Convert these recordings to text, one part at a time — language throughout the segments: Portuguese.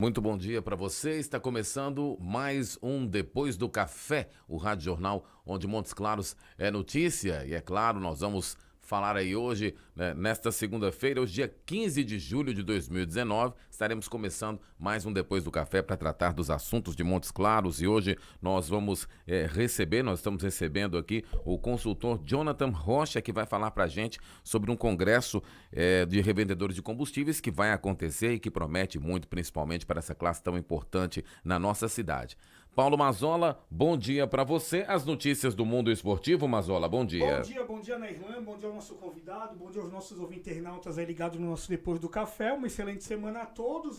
Muito bom dia para você. Está começando mais um Depois do Café, o Rádio Jornal, onde Montes Claros é notícia. E é claro, nós vamos falar aí hoje, né, nesta segunda-feira, hoje dia 15 de julho de 2019, estaremos começando mais um Depois do Café para tratar dos assuntos de Montes Claros. E hoje nós estamos recebendo aqui o consultor Jonathan Rocha, que vai falar para a gente sobre um congresso de revendedores de combustíveis que vai acontecer e que promete muito, principalmente para essa classe tão importante na nossa cidade. Paulo Mazzola, bom dia para você. As notícias do mundo esportivo, Mazzola, bom dia. Bom dia, Nairlan, bom dia ao nosso convidado, bom dia aos nossos ouvintes internautas aí ligados no nosso Depois do Café. Uma excelente semana a todos.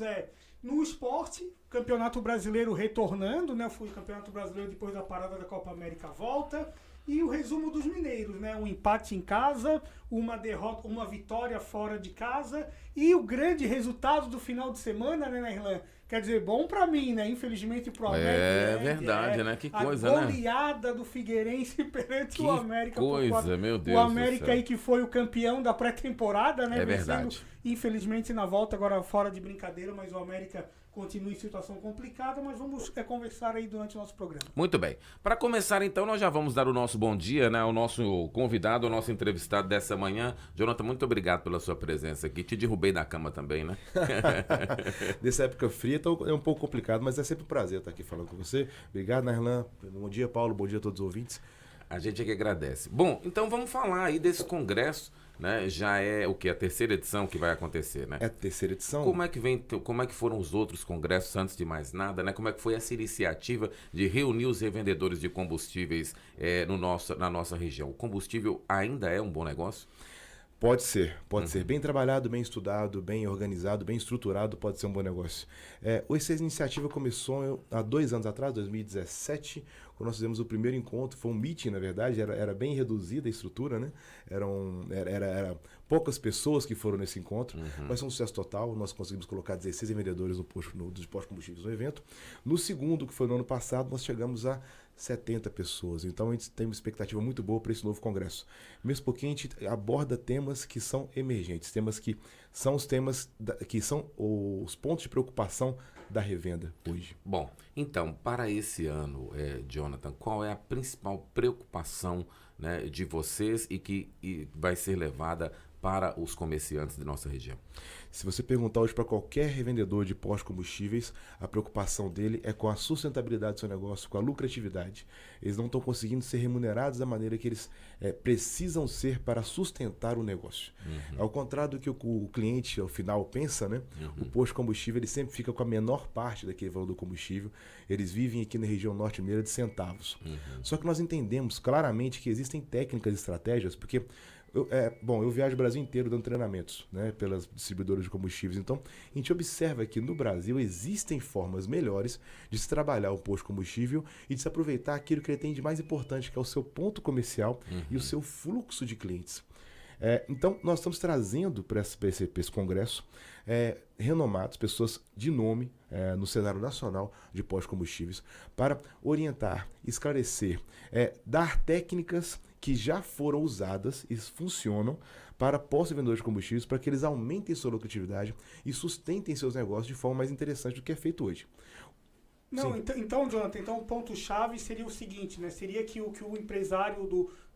No esporte, Campeonato Brasileiro retornando, né? O Campeonato Brasileiro depois da parada da Copa América volta. E o resumo dos mineiros, né? Um empate em casa, uma derrota, uma vitória fora de casa e o grande resultado do final de semana, né, Nairlan? Quer dizer, bom pra mim, né? Infelizmente pro América. É verdade, né? Que coisa, né? A goleada do Figueirense perante o América. Que coisa, meu Deus o América do céu. aí que foi o campeão da pré-temporada, né? É verdade. Infelizmente na volta, agora fora de brincadeira, mas o América continua em situação complicada, mas vamos conversar aí durante o nosso programa. Muito bem. Para começar, então, nós já vamos dar o nosso bom dia, né, ao nosso convidado, ao nosso entrevistado dessa manhã. Jonathan, muito obrigado pela sua presença aqui. Te derrubei da cama também, né? Nessa época fria, então é um pouco complicado, mas é sempre um prazer estar aqui falando com você. Obrigado, Nairlan. Bom dia, Paulo. Bom dia a todos os ouvintes. A gente é que agradece. Bom, então vamos falar aí desse congresso, né? Já é o que? A terceira edição que vai acontecer, né? É a terceira edição. Como é que foram os outros congressos, antes de mais nada, né? Como é que foi essa iniciativa de reunir os revendedores de combustíveis na nossa região? O combustível ainda é um bom negócio? Pode ser. Bem trabalhado, bem estudado, bem organizado, bem estruturado, pode ser um bom negócio. Essa iniciativa começou há 2 anos atrás, 2017, quando nós fizemos o primeiro encontro. Foi um meeting, na verdade, era bem reduzida a estrutura, né? Era poucas pessoas que foram nesse encontro, mas foi um sucesso total. Nós conseguimos colocar 16 vendedores dos postos de combustíveis no evento. No segundo, que foi no ano passado, nós chegamos a 70 pessoas. Então a gente tem uma expectativa muito boa para esse novo congresso. Mesmo porque a gente aborda temas que são emergentes, temas que são que são os pontos de preocupação da revenda hoje. Bom, então, para esse ano, Jonathan, qual é a principal preocupação, né, de vocês e que vai ser levada para os comerciantes de nossa região? Se você perguntar hoje para qualquer revendedor de pós-combustíveis, a preocupação dele é com a sustentabilidade do seu negócio, com a lucratividade. Eles não estão conseguindo ser remunerados da maneira que eles precisam ser para sustentar o negócio. Ao contrário do que o cliente, ao final, pensa, né? O posto de combustível ele sempre fica com a menor parte daquele valor do combustível. Eles vivem aqui na região norte mineira de centavos. Só que nós entendemos claramente que existem técnicas e estratégias, porque eu viajo o Brasil inteiro dando treinamentos, né, pelas distribuidoras de combustíveis. Então, a gente observa que no Brasil existem formas melhores de se trabalhar o posto de combustível e de se aproveitar aquilo que ele tem de mais importante, que é o seu ponto comercial e o seu fluxo de clientes. Então, nós estamos trazendo para esse congresso renomados, pessoas de nome no cenário nacional de pós-combustíveis, para orientar, esclarecer, dar técnicas que já foram usadas e funcionam para pós-vendedores de combustíveis, para que eles aumentem sua lucratividade e sustentem seus negócios de forma mais interessante do que é feito hoje. Não, então, Jonathan, o ponto-chave seria o seguinte, né? Seria que o empresário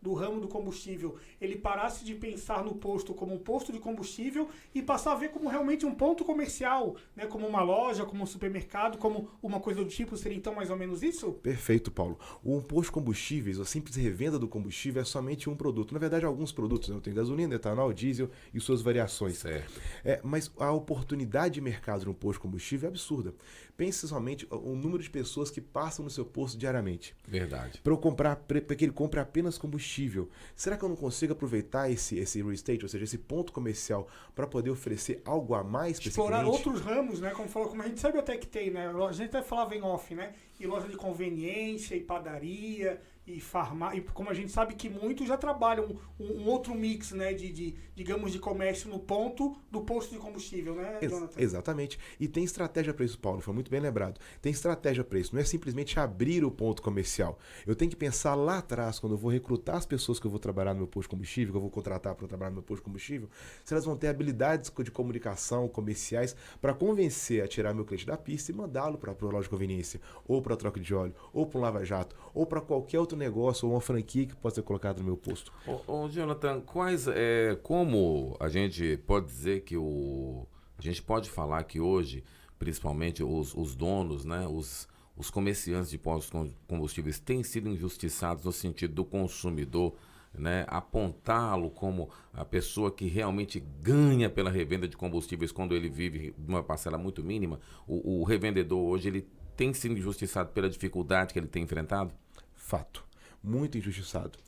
do ramo do combustível, ele parasse de pensar no posto como um posto de combustível e passar a ver como realmente um ponto comercial, né? Como uma loja, como um supermercado, como uma coisa do tipo. Seria então mais ou menos isso? Perfeito, Paulo. O posto de combustíveis, a simples revenda do combustível é somente um produto. Na verdade, alguns produtos, né? Tem gasolina, etanol, diesel e suas variações. Certo. Mas a oportunidade de mercado no posto de combustível é absurda. Pense somente o número de pessoas que passam no seu posto diariamente. Verdade. Para que ele compre apenas combustível. Será que eu não consigo aproveitar esse real estate, ou seja, esse ponto comercial, para poder oferecer algo a mais para esse cliente? Explorar outros ramos, né? Como a gente sabe até que tem, né? A gente até falava em off, né? E loja de conveniência, e padaria, e como a gente sabe que muitos já trabalham um outro mix, né, digamos, de comércio no ponto do posto de combustível, né, Jonathan? Exatamente. E tem estratégia para isso, Paulo, foi muito bem lembrado. Tem estratégia para isso. Não é simplesmente abrir o ponto comercial. Eu tenho que pensar lá atrás, quando eu vou recrutar as pessoas que eu vou trabalhar no meu posto de combustível, que eu vou contratar para trabalhar no meu posto de combustível, se elas vão ter habilidades de comunicação, comerciais, para convencer a tirar meu cliente da pista e mandá-lo para a loja de conveniência, ou para a troca de óleo, ou para um lava-jato, ou para qualquer outro negócio, ou uma franquia que possa ser colocada no meu posto. Jonathan, como a gente pode dizer que a gente pode falar que hoje, principalmente os donos, né, os comerciantes de postos de combustíveis têm sido injustiçados no sentido do consumidor, né, apontá-lo como a pessoa que realmente ganha pela revenda de combustíveis quando ele vive de uma parcela muito mínima. O revendedor hoje ele tem sido injustiçado pela dificuldade que ele tem enfrentado? Fato. Muito injustiçado.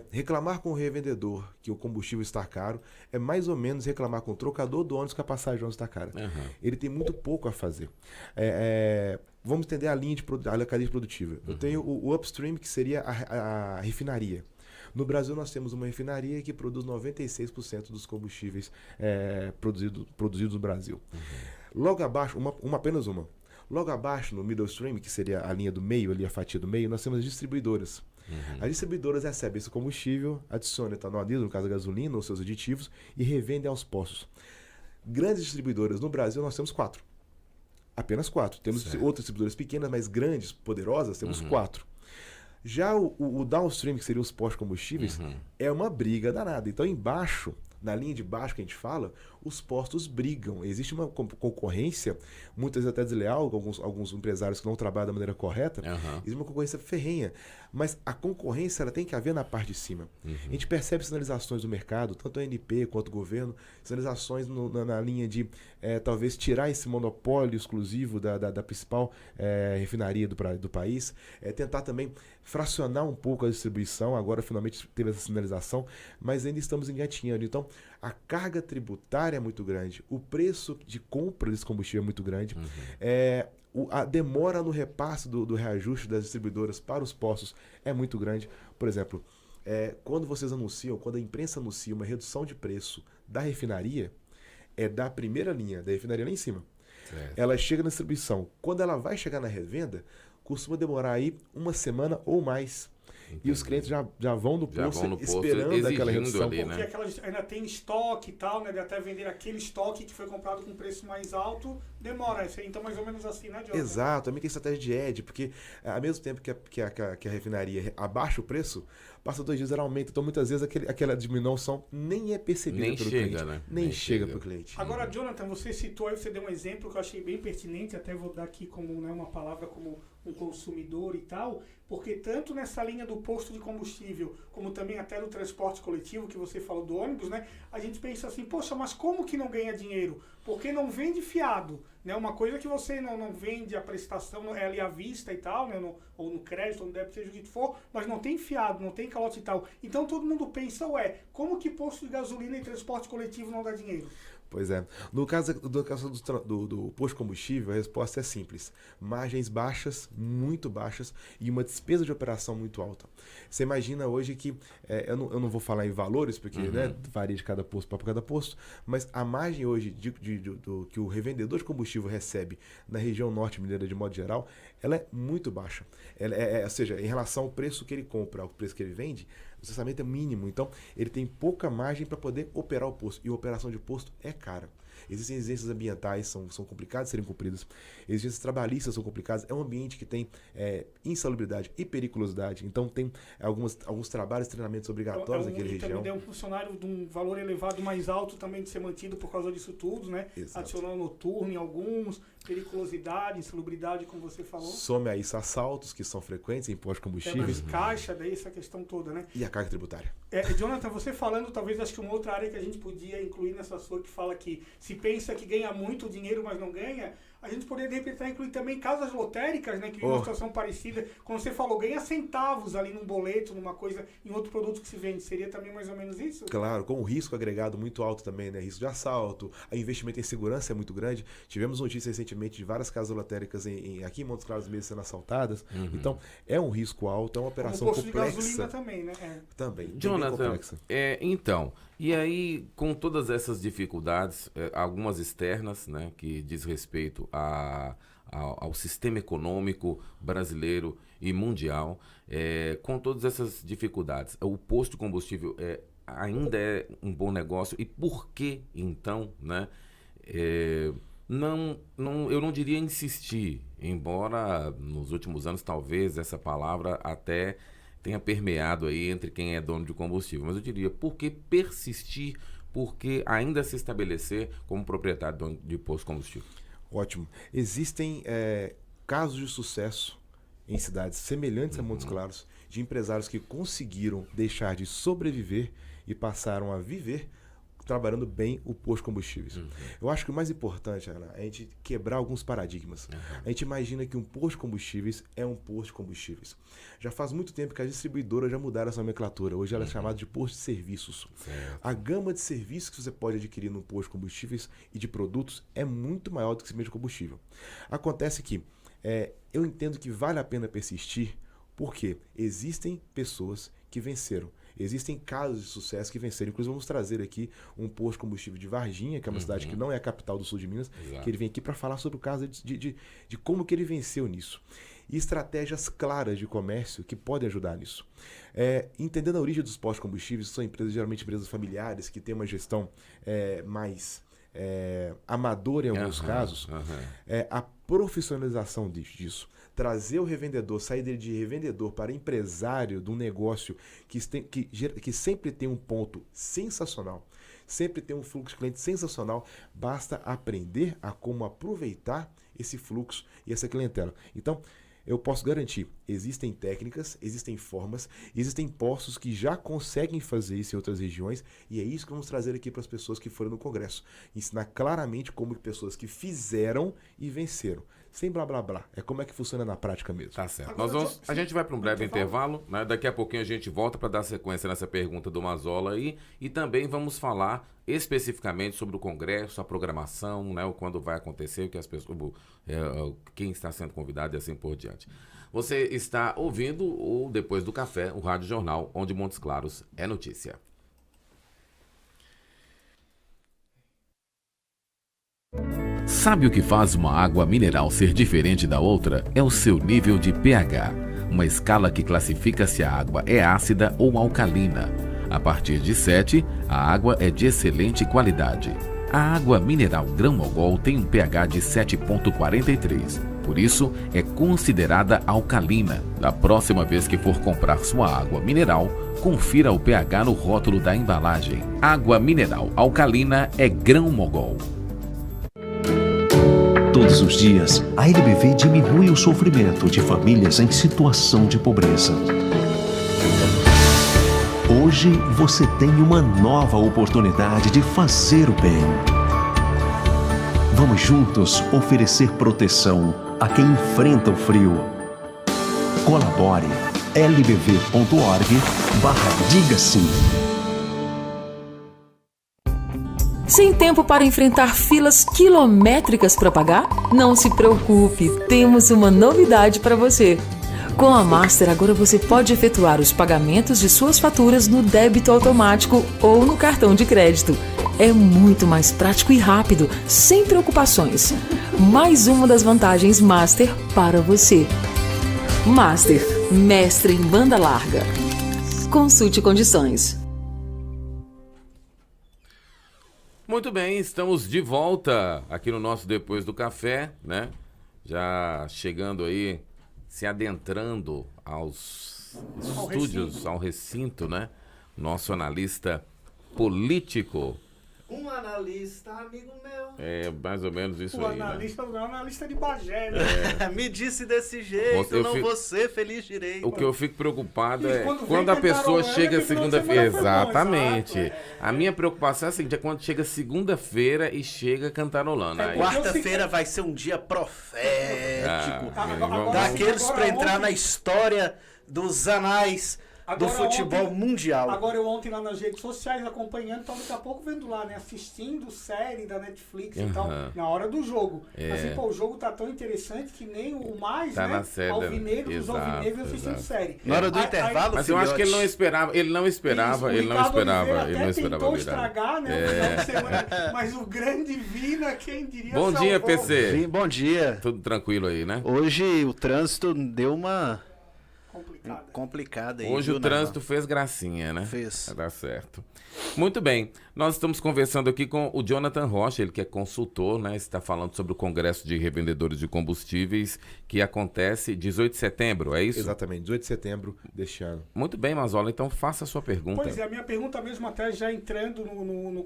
Reclamar com o revendedor que o combustível está caro é mais ou menos reclamar com o trocador do ônibus que a passagem do ônibus está cara. Uhum. Ele tem muito pouco a fazer. Vamos entender a cadeia produtiva. Eu tenho o upstream, que seria a refinaria. No Brasil, nós temos uma refinaria que produz 96% dos combustíveis produzidos no Brasil. Logo abaixo, apenas uma. Logo abaixo, no middle stream, que seria a linha do meio, ali a fatia do meio, nós temos as distribuidoras. As distribuidoras recebem esse combustível, adicionam etanol anidro, no caso a gasolina, ou seus aditivos, e revendem aos postos. Grandes distribuidoras no Brasil, nós temos 4. Apenas 4. Temos outras distribuidoras pequenas, mas grandes, poderosas, temos 4. Já o downstream, que seriam os postos de combustíveis, é uma briga danada. Então, embaixo, na linha de baixo que a gente fala, os postos brigam. Existe uma concorrência, muitas vezes até desleal, alguns empresários que não trabalham da maneira correta. Existe uma concorrência ferrenha. Mas a concorrência ela tem que haver na parte de cima. A gente percebe sinalizações do mercado, tanto a ANP quanto o governo, sinalizações na linha de talvez tirar esse monopólio exclusivo da principal refinaria do país, tentar também fracionar um pouco a distribuição. Agora finalmente teve essa sinalização, mas ainda estamos engatinhando. Então, a carga tributária é muito grande, o preço de compra desse combustível é muito grande, a demora no repasse do reajuste das distribuidoras para os postos é muito grande. Por exemplo, quando a imprensa anuncia uma redução de preço da refinaria, é da primeira linha, da refinaria lá em cima. Certo. Ela chega na distribuição. Quando ela vai chegar na revenda, costuma demorar aí uma semana ou mais. Entendi. E os clientes já vão no posto esperando aquela redução. Ali, né? Porque aquelas ainda tem estoque e tal, né? De até vender aquele estoque que foi comprado com preço mais alto, demora. Isso aí, então, mais ou menos assim, né, Diogo? Exato. Também tem estratégia de edge, porque ao mesmo tempo que a refinaria abaixa o preço, passa 2 dias, ela aumenta. Então, muitas vezes, aquela diminuição nem é percebida pelo cliente. Né? Nem chega para o cliente. Agora, Jonathan, você citou aí, você deu um exemplo que eu achei bem pertinente, até vou dar aqui como, né, uma palavra como um consumidor e tal, porque tanto nessa linha do posto de combustível, como também até do transporte coletivo, que você falou do ônibus, né? A gente pensa assim, poxa, mas como que não ganha dinheiro? Porque não vende fiado, né? Uma coisa que você não vende a prestação, é ali à vista e tal, né? Ou no crédito, ou no débito, seja o que for, mas não tem fiado, não tem calote e tal. Então todo mundo pensa, como que posto de gasolina e transporte coletivo não dá dinheiro? Pois é. No caso do posto de combustível, a resposta é simples. Margens baixas, muito baixas, e uma despesa de operação muito alta. Você imagina hoje que, eu não vou falar em valores, porque né, varia de cada posto para cada posto, mas a margem hoje do que o revendedor de combustível recebe na região norte mineira de modo geral, ela é muito baixa. Ou seja, em relação ao preço que ele compra, ao preço que ele vende, o orçamento é mínimo, então ele tem pouca margem para poder operar o posto. E a operação de posto é cara. Existem exigências ambientais, são complicadas de serem cumpridas. Exigências trabalhistas são complicadas. É um ambiente que tem insalubridade e periculosidade. Então tem alguns trabalhos, treinamentos obrigatórios naquela região. Também um funcionário de um valor elevado mais alto também de ser mantido por causa disso tudo, né? Exato. Adicional noturno em alguns, periculosidade, insalubridade, como você falou. Some a isso assaltos, que são frequentes em postos de combustíveis. Caixa, daí essa questão toda, né? E a carga tributária. Jonathan, você falando, talvez acho que uma outra área que a gente podia incluir nessa sua, que fala que se pensa que ganha muito dinheiro, mas não ganha, A gente poderia, de repente, incluir também casas lotéricas, né? Que uma situação parecida. Como você falou, ganha centavos ali num boleto, numa coisa, em outro produto que se vende. Seria também mais ou menos isso? Claro, com um risco agregado muito alto também, né? Risco de assalto, o investimento em segurança é muito grande. Tivemos notícias recentemente de várias casas lotéricas aqui em Montes Claros mesmo sendo assaltadas. Então, é um risco alto, é uma operação posto complexa. De gasolina também, né? Também. Jonathan, então, e aí com todas essas dificuldades, algumas externas, né, que diz respeito ao sistema econômico brasileiro e mundial, com todas essas dificuldades, o posto de combustível ainda é um bom negócio, e por que então, né, eu não diria insistir, embora nos últimos anos talvez essa palavra até tenha permeado aí entre quem é dono de combustível, mas eu diria, por que persistir, por que ainda se estabelecer como proprietário de posto de combustível? Ótimo. Existem casos de sucesso em cidades semelhantes a Montes Claros, de empresários que conseguiram deixar de sobreviver e passaram a viver trabalhando bem o posto de combustíveis. Eu acho que o mais importante, Ana, é a gente quebrar alguns paradigmas. A gente imagina que um posto de combustíveis é um posto de combustíveis. Já faz muito tempo que as distribuidoras já mudaram essa nomenclatura. Hoje ela é chamada de posto de serviços. A gama de serviços que você pode adquirir no posto de combustíveis e de produtos é muito maior do que simplesmente combustível. Acontece que eu entendo que vale a pena persistir porque existem pessoas que venceram. Existem casos de sucesso que venceram. Inclusive, vamos trazer aqui um posto de combustível de Varginha, que é uma cidade que não é a capital do sul de Minas, que ele vem aqui para falar sobre o caso de como que ele venceu nisso. E estratégias claras de comércio que podem ajudar nisso. Entendendo a origem dos postos de combustíveis, são empresas, geralmente empresas familiares, que têm uma gestão mais amadora em alguns casos. A profissionalização disso. Trazer o revendedor, sair dele de revendedor para empresário de um negócio que sempre tem um ponto sensacional, sempre tem um fluxo de cliente sensacional, basta aprender a como aproveitar esse fluxo e essa clientela. Então, eu posso garantir, existem técnicas, existem formas, existem postos que já conseguem fazer isso em outras regiões, e é isso que vamos trazer aqui para as pessoas que foram no Congresso. Ensinar claramente como pessoas que fizeram e venceram. Sem blá blá blá. É como é que funciona na prática mesmo. Tá certo. A gente vai para um breve intervalo, né? Daqui a pouquinho a gente volta para dar sequência nessa pergunta do Mazola aí, e também vamos falar especificamente sobre o Congresso, a programação, né? Quando vai acontecer, o que as pessoas, quem está sendo convidado e assim por diante. Você está ouvindo o Depois do Café, o Rádio Jornal, onde Montes Claros é notícia. Sabe o que faz uma água mineral ser diferente da outra? É o seu nível de pH, uma escala que classifica se a água é ácida ou alcalina. A partir de 7, a água é de excelente qualidade. A água mineral Grão-Mogol tem um pH de 7,43, por isso é considerada alcalina. Da próxima vez que for comprar sua água mineral, confira o pH no rótulo da embalagem. Água mineral alcalina é Grão-Mogol. Todos os dias, a LBV diminui o sofrimento de famílias em situação de pobreza. Hoje você tem uma nova oportunidade de fazer o bem. Vamos juntos oferecer proteção a quem enfrenta o frio. Colabore lbv.org/diga-sim. Sem tempo para enfrentar filas quilométricas para pagar? Não se preocupe, temos uma novidade para você. Com a Master, agora você pode efetuar os pagamentos de suas faturas no débito automático ou no cartão de crédito. É muito mais prático e rápido, sem preocupações. Mais uma das vantagens Master para você. Master, mestre em banda larga. Consulte condições. Muito bem, estamos de volta aqui no nosso Depois do Café, né? Já chegando aí, se adentrando aos estúdios, ao recinto, né? Nosso analista político, Um analista, amigo meu. É mais ou menos isso O aí, né? analista de Bagé, né? Me disse desse jeito, Eu não fico- vou ser feliz direito. O que eu fico preocupado E é quando vem quando a pessoa cantarolando, chega que final de segunda-feira. semana foi bom, Exatamente. exato, A minha preocupação é a seguinte: é quando chega segunda-feira e chega cantarolando. Aí, Quarta-feira vai ser um dia profético. vamos- Daqueles Agora, pra entrar ontem- na história dos anais do Agora, futebol ontem- mundial. Agora eu ontem lá nas redes sociais acompanhando, então daqui a pouco vendo lá, né? Assistindo série da Netflix e tal, na hora do jogo. Assim, pô, o jogo tá tão interessante que nem o mais, Tá né? na série, Alvinegro dos exato, alvinegros assistindo exato. série. Na hora do Aí- intervalo, Mas eu acho que ele não filhote. esperava, ele não esperava, Isso, ele o não Ricardo esperava, Oliveira ele não até esperava tentou virar. estragar, né? O final de semana, mas o grande Vina, quem diria, Bom dia, salvou. PC. Sim, bom dia. Tudo tranquilo aí, né? Hoje o trânsito deu uma Complicado. complicada aí. Hoje viu, o trânsito fez gracinha, né? Fez. Tá certo. Muito bem. Nós estamos conversando aqui com o Jonathan Rocha, ele que é consultor, né? Está falando sobre o Congresso de Revendedores de Combustíveis que acontece 18 de setembro, é isso? Exatamente, 18 de setembro deste ano. Muito bem, Mazola, então faça a sua pergunta. Pois é, a minha pergunta mesmo até já entrando no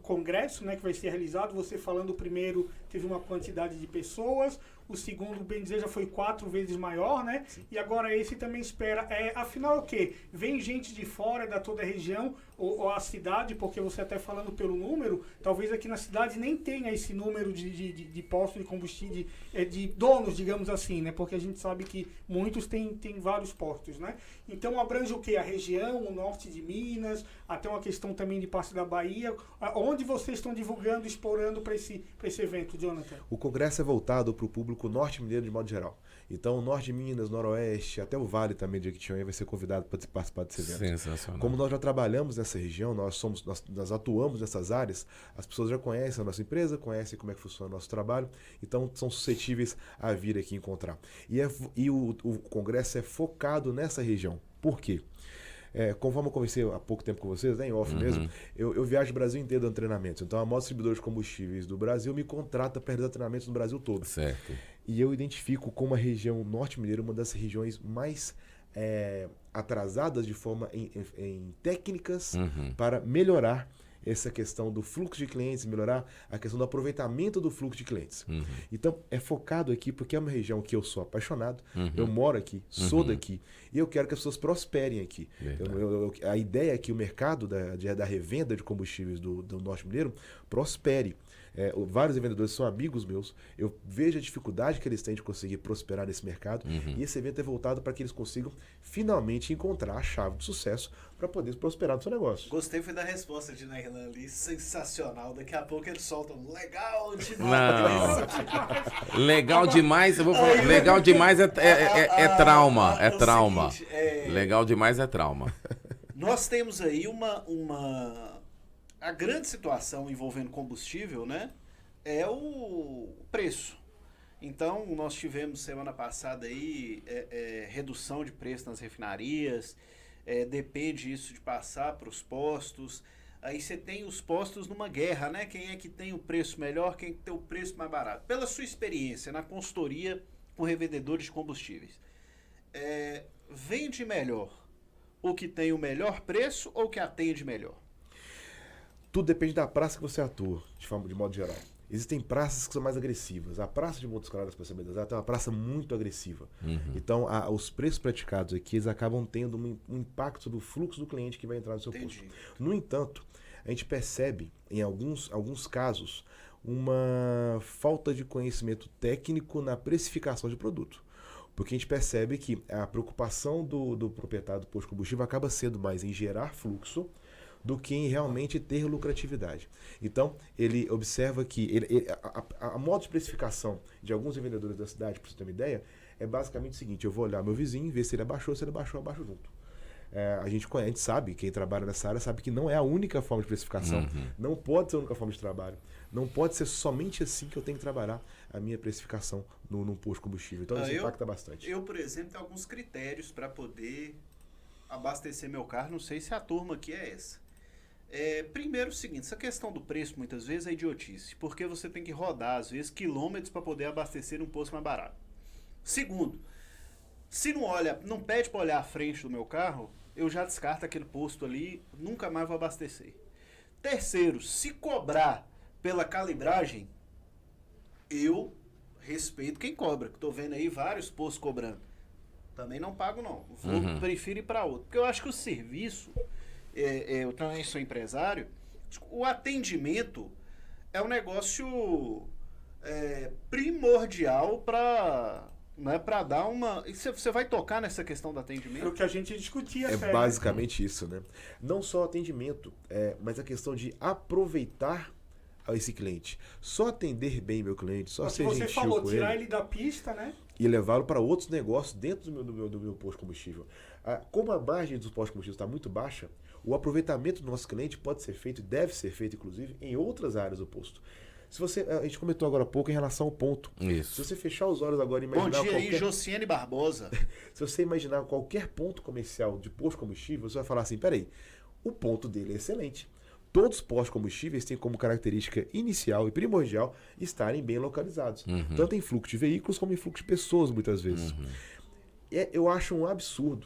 congresso, né, que vai ser realizado, você falando o primeiro teve uma quantidade de pessoas, o segundo, bem dizer, já foi 4 vezes maior, né? Sim. E agora esse também espera. Afinal, é o quê? Vem gente de fora da toda a região ou a cidade, porque você até falando pelo número, talvez aqui na cidade nem tenha esse número de postos de combustível, de donos, digamos assim, né? Porque a gente sabe que muitos têm vários postos, né? Então abrange o quê? A região, o norte de Minas, até uma questão também de parte da Bahia. Onde vocês estão divulgando, explorando para esse evento, Jonathan? O congresso é voltado para o público norte-mineiro de modo geral. Então, o norte de Minas, noroeste, até o vale também de Jequitinhonha vai ser convidado para participar desse evento. Sensacional. Como nós já trabalhamos nessa região, nós atuamos nessas áreas, as pessoas já conhecem a nossa empresa, conhecem como é que funciona o nosso trabalho, então são suscetíveis a vir aqui encontrar. E o congresso é focado nessa região. Por quê? Conforme eu conversei há pouco tempo com vocês, né, em off mesmo, eu viajo o Brasil inteiro dando treinamentos. Então a maior distribuidora de combustíveis do Brasil me contrata para realizar treinamentos no Brasil todo. Certo. E eu identifico como a região norte-mineira uma das regiões mais atrasadas de forma em técnicas para melhorar essa questão do fluxo de clientes, melhorar a questão do aproveitamento do fluxo de clientes. Então, é focado aqui porque é uma região que eu sou apaixonado, eu moro aqui, sou daqui, e eu quero que as pessoas prosperem aqui. A ideia é que o mercado da revenda de combustíveis do Norte Mineiro prospere. Vários vendedores são amigos meus, eu vejo a dificuldade que eles têm de conseguir prosperar nesse mercado, e esse evento é voltado para que eles consigam finalmente encontrar a chave de sucesso para poder prosperar no seu negócio. Gostei foi da resposta de Nailan ali, sensacional. Daqui a pouco eles soltam legal demais. Não. Legal demais, eu vou falar. Legal demais é trauma. É o trauma. seguinte, Legal demais é trauma. Nós temos aí a grande situação envolvendo combustível, né? É o preço. Então, nós tivemos semana passada aí redução de preço nas refinarias, depende isso de passar para os postos. Aí você tem os postos numa guerra, né? Quem é que tem o preço melhor, quem tem o preço mais barato. Pela sua experiência na consultoria com revendedores de combustíveis, vende melhor o que tem o melhor preço ou o que atende melhor? Tudo depende da praça que você atua, de modo geral. Existem praças que são mais agressivas. A praça de Montes Claros, para saber é uma praça muito agressiva. Então, os preços praticados aqui, eles acabam tendo um impacto sobre o fluxo do cliente que vai entrar no seu posto. No entanto, a gente percebe, em alguns casos, uma falta de conhecimento técnico na precificação de produto. Porque a gente percebe que a preocupação do proprietário do posto de combustível acaba sendo mais em gerar fluxo do que em realmente ter lucratividade. Então, ele observa que a modo de precificação de alguns vendedores da cidade, para você ter uma ideia, é basicamente o seguinte: eu vou olhar meu vizinho, ver se ele abaixou, se ele abaixou, eu abaixo junto. A gente sabe, quem trabalha nessa área sabe que não é a única forma de precificação, não pode ser a única forma de trabalho, não pode ser somente assim que eu tenho que trabalhar a minha precificação num posto de combustível. Então, isso impacta bastante. Eu, por exemplo, tenho alguns critérios para poder abastecer meu carro, não sei se a turma aqui é essa. Primeiro o seguinte, essa questão do preço muitas vezes é idiotice, porque você tem que rodar às vezes quilômetros para poder abastecer um posto mais barato. Segundo, se não pede para olhar a frente do meu carro, eu já descarto aquele posto ali, nunca mais vou abastecer. Terceiro, se cobrar pela calibragem, eu respeito quem cobra. Que tô vendo aí vários postos cobrando. Também não pago, não. Prefiro ir para outro. Porque eu acho que o serviço, eu também sou empresário, o atendimento é um negócio primordial para... Né, para dar uma... Você vai tocar nessa questão do atendimento? É o que a gente discutia. É basicamente isso, né? Não só atendimento, mas a questão de aproveitar esse cliente. Só atender bem meu cliente, só ser gentil com ele. Você falou, tirar ele da pista, né? E levá-lo para outros negócios dentro do meu posto de combustível. Como a margem dos postos de combustível está muito baixa, o aproveitamento do nosso cliente pode ser feito, deve ser feito, inclusive, em outras áreas do posto. A gente comentou agora há pouco em relação ao ponto. Isso. Se você fechar os olhos agora e imaginar... Bom dia aí, Josiane Barbosa. Se você imaginar qualquer ponto comercial de posto de combustível, você vai falar assim, peraí, o ponto dele é excelente. Todos os postos de combustíveis têm como característica inicial e primordial estarem bem localizados. Tanto em fluxo de veículos como em fluxo de pessoas, muitas vezes. Eu acho um absurdo,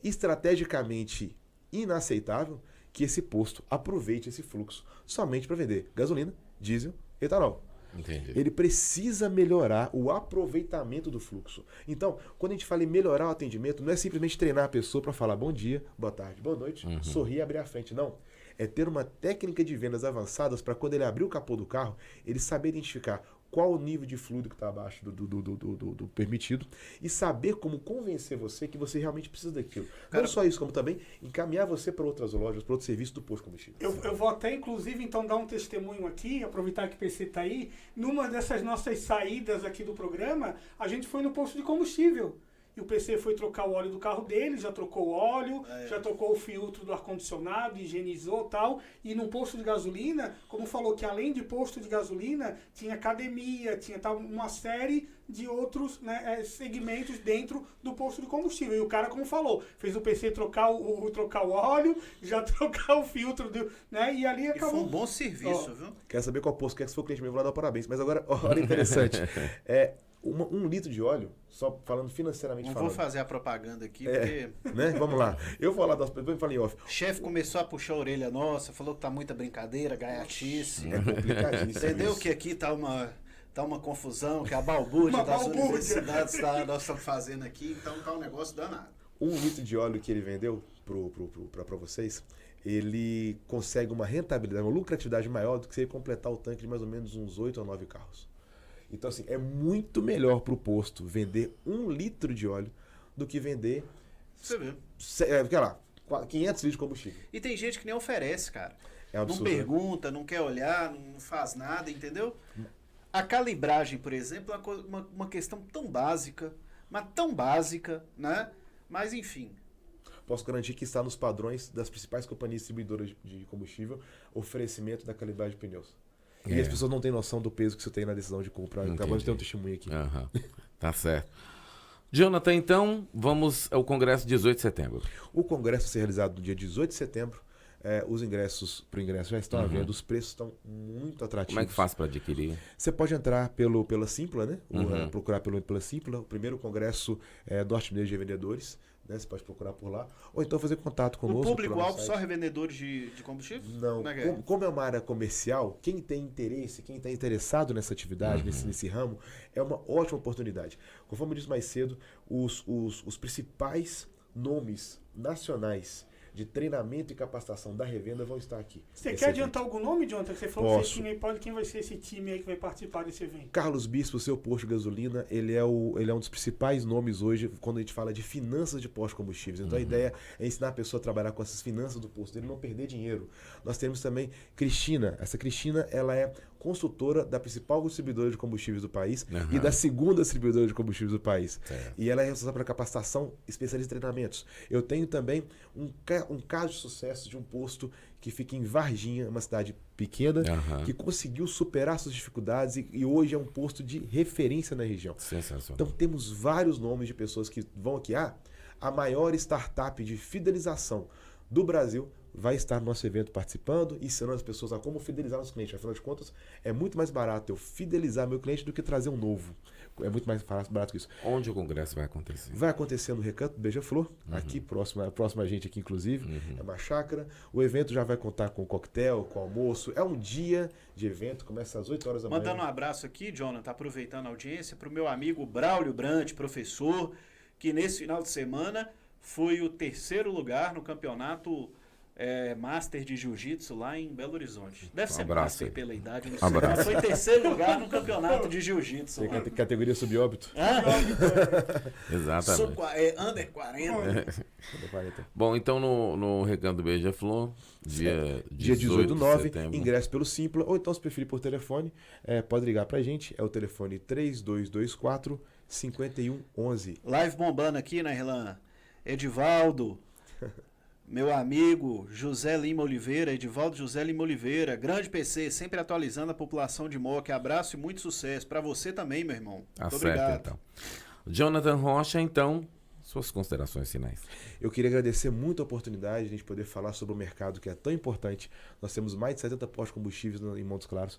estrategicamente inaceitável que esse posto aproveite esse fluxo somente para vender gasolina, diesel, etanol. Entendi. Ele precisa melhorar o aproveitamento do fluxo. Então, quando a gente fala em melhorar o atendimento, não é simplesmente treinar a pessoa para falar bom dia, boa tarde, boa noite, sorrir e abrir a frente. Não. É ter uma técnica de vendas avançadas para quando ele abrir o capô do carro, ele saber identificar qual o nível de fluido que está abaixo do permitido e saber como convencer você que você realmente precisa daquilo. Cara, não só isso, como também encaminhar você para outras lojas, para outros serviços do posto de combustível. Eu vou até, inclusive, então dar um testemunho aqui, aproveitar que o PC está aí. Numa dessas nossas saídas aqui do programa, a gente foi no posto de combustível. E o PC foi trocar o óleo do carro dele, já trocou o óleo, já trocou o filtro do ar-condicionado, higienizou e tal. E no posto de gasolina, como falou que além de posto de gasolina, tinha academia, tinha tal, uma série de outros, né, segmentos dentro do posto de combustível. E o cara, como falou, fez o PC trocar o óleo, já trocar o filtro, né, e ali acabou. E foi um bom serviço, viu? Quer saber qual posto que é? Se for cliente mesmo, vou lá dar parabéns. Mas agora, olha interessante. 1 litro de óleo, só falando financeiramente Não falando. vou fazer a propaganda aqui, porque... Né? Vamos lá. Eu vou falar das pessoas e falei em off. O chefe começou a puxar a orelha nossa, falou que tá muita brincadeira, gaiatice. É complicadíssimo. Entendeu que aqui tá uma confusão, que a balbúrdia das universidades nós estamos fazendo aqui, então tá um negócio danado. 1 litro de óleo que ele vendeu para vocês, ele consegue uma rentabilidade, uma lucratividade maior do que se ele completar o tanque de mais ou menos uns 8 ou 9 carros. Então, assim, é muito melhor para o posto vender 1 litro de óleo do que vender, Você vê. 500 litros de combustível. E tem gente que nem oferece, cara. É um absurdo, não pergunta, não quer olhar, não faz nada, entendeu? A calibragem, por exemplo, é uma questão tão básica, mas tão básica, né? Mas, enfim. Posso garantir que está nos padrões das principais companhias distribuidoras de combustível, oferecimento da calibragem de pneus. E as pessoas não têm noção do peso que você tem na decisão de comprar. Acabamos de ter um testemunho aqui. Tá certo. Jonathan, então, vamos ao Congresso 18 de setembro. O Congresso vai ser realizado no dia 18 de setembro. Os ingressos para o ingresso já estão à venda, os preços estão muito atrativos. Como é que faz para adquirir? Você pode entrar pela Simpla, né? Procurar pela Simpla, o primeiro congresso do Norte Mineiro de Revendedores. Né? Você pode procurar por lá. Ou então fazer contato conosco. O público-alvo só revendedores de combustível? Não. Como é uma área comercial, quem tem interesse, quem está interessado nessa atividade, nesse ramo, é uma ótima oportunidade. Conforme eu disse mais cedo, os principais nomes nacionais de treinamento e capacitação da revenda vão estar aqui. Você quer adiantar algum nome, Jonathan? Você falou que quem vai ser esse time aí que vai participar desse evento? Carlos Bispo, seu posto de gasolina, ele é um dos principais nomes hoje quando a gente fala de finanças de postos de combustíveis. Então a ideia é ensinar a pessoa a trabalhar com essas finanças do posto dele, não perder dinheiro. Nós temos também Cristina. Essa Cristina, ela é consultora da principal distribuidora de combustíveis do país e da segunda distribuidora de combustíveis do país. E ela é responsável pela capacitação, especialista em treinamentos. Eu tenho também um caso de sucesso de um posto que fica em Varginha, uma cidade pequena, que conseguiu superar suas dificuldades e hoje é um posto de referência na região. Sensacional. Então temos vários nomes de pessoas que vão aqui. A maior startup de fidelização do Brasil vai estar no nosso evento participando, ensinando as pessoas a como fidelizar os clientes. Afinal de contas, é muito mais barato eu fidelizar meu cliente do que trazer um novo. É muito mais barato que isso. Onde o congresso vai acontecer? Vai acontecer no Recanto do Beija-Flor, aqui próximo a gente aqui, inclusive. É uma chácara. O evento já vai contar com coquetel, com almoço. É um dia de evento, começa às 8 horas da manhã. Mandando um abraço aqui, Jonathan, aproveitando a audiência, para o meu amigo Braulio Brant, professor, que nesse final de semana foi o 3º lugar no campeonato Master de Jiu-Jitsu lá em Belo Horizonte. Deve ser Master pela idade, não sei. Mas foi 3º lugar no campeonato de Jiu-Jitsu. Categoria subóbito. Exatamente. Under 40. Bom, então no Recanto do Beija-Flor, dia 18 de 9, setembro. ingresso pelo Simpla, ou então se preferir por telefone, pode ligar pra gente, é o telefone 3224-5111. Live bombando aqui, né, Irlan? Edivaldo, meu amigo José Lima Oliveira, Edivaldo José Lima Oliveira, grande PC, sempre atualizando a população de Moca. Abraço e muito sucesso. Pra você também, meu irmão. Muito obrigado. Então. Jonathan Rocha, então, suas considerações finais. Eu queria agradecer muito a oportunidade de a gente poder falar sobre o mercado que é tão importante. Nós temos mais de 70 postos de combustíveis em Montes Claros,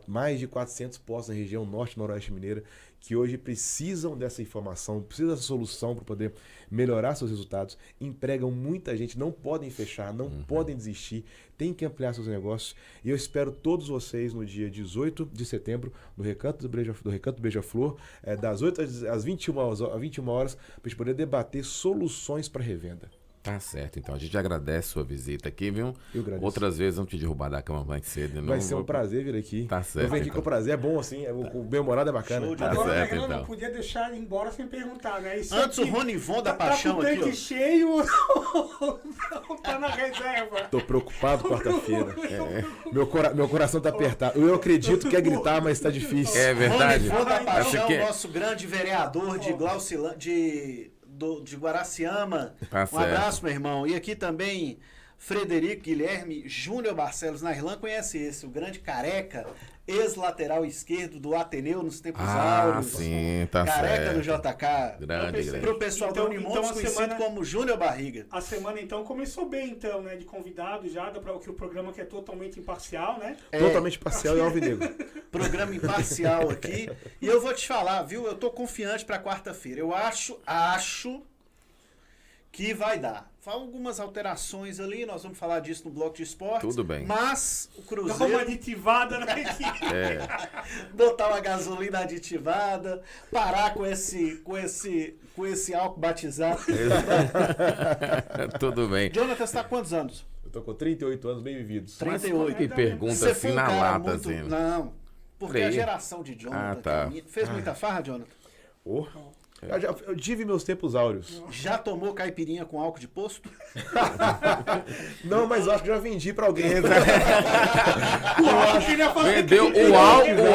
mais de 400 postos na região norte e noroeste mineira, que hoje precisam dessa informação, precisam dessa solução para poder melhorar seus resultados, empregam muita gente, não podem fechar, não podem desistir, tem que ampliar seus negócios. E eu espero todos vocês no dia 18 de setembro, no Recanto do Beija-Flor, das 8 às 21 horas, para a gente poder debater soluções para revenda. Tá certo, então a gente agradece sua visita aqui, viu? Eu agradeço. Outras vezes vamos te derrubar da cama mais cedo. Vai ser um prazer vir aqui. Tá certo. Eu venho aqui com prazer, é bom assim, o bem-humorado é bacana. Tá Agora, certo, eu então. não podia deixar ele embora sem perguntar, né? Isso Antes aqui, o Ronivon da tá Paixão com o aqui, tanque ó. cheio ou tá na reserva? Tô preocupado quarta-feira. Meu coração tá apertado. Eu acredito que é gritar, mas tá difícil. É verdade. Ronivon da Paixão, Acho que- nosso grande vereador de Guaraciama. Tá Um certo. abraço, meu irmão. E aqui também Frederico Guilherme Júnior Barcelos. Na Irlã conhece esse, o grande careca, ex-lateral esquerdo do Ateneu nos tempos áureos. Sim, tá Careca certo. do JK. Grande. Pro pessoal Então- do Unimontes, então a conhecido semana- como Júnior Barriga. A semana, então, começou bem, então, né? De convidado já, dá pra que o programa que é totalmente imparcial, né? Totalmente parcial e alvinegro. Programa imparcial aqui. E eu vou te falar, viu? Eu tô confiante pra quarta-feira. Eu acho que vai dar. Algumas alterações ali, nós vamos falar disso no bloco de esportes. Tudo bem. Mas o Dá uma Cruzeiro aditivada na equipe. botar uma gasolina aditivada, parar com esse álcool batizado. Tudo bem. Jonathan, você tá com quantos anos? Eu tô com 38 anos bem vividos. 38. Que pergunta Você assim foi um na cara lata, muito... assim. Não, porque Creio. a geração de Jonathan... Ah, tá. Fez muita farra, Jonathan? Oh. Eu tive meus tempos áureos. Já tomou caipirinha com álcool de posto? Não, mas eu acho que já vendi pra alguém. Eu queria fazer Vendeu o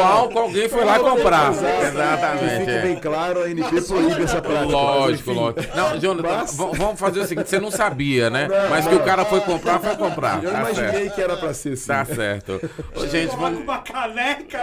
álcool, alguém foi lá comprar. Exatamente. Fique é. bem claro, a NP proíbe essa prática. Lógico, mas, enfim, lógico. Não, Jonathan, Mas- vamos fazer o seguinte, você não sabia, né? Mas que o cara foi comprar, foi comprar. Eu Tá imaginei certo. que era pra ser assim. Tá certo. Ô, gente, tomar vamos, uma caneca.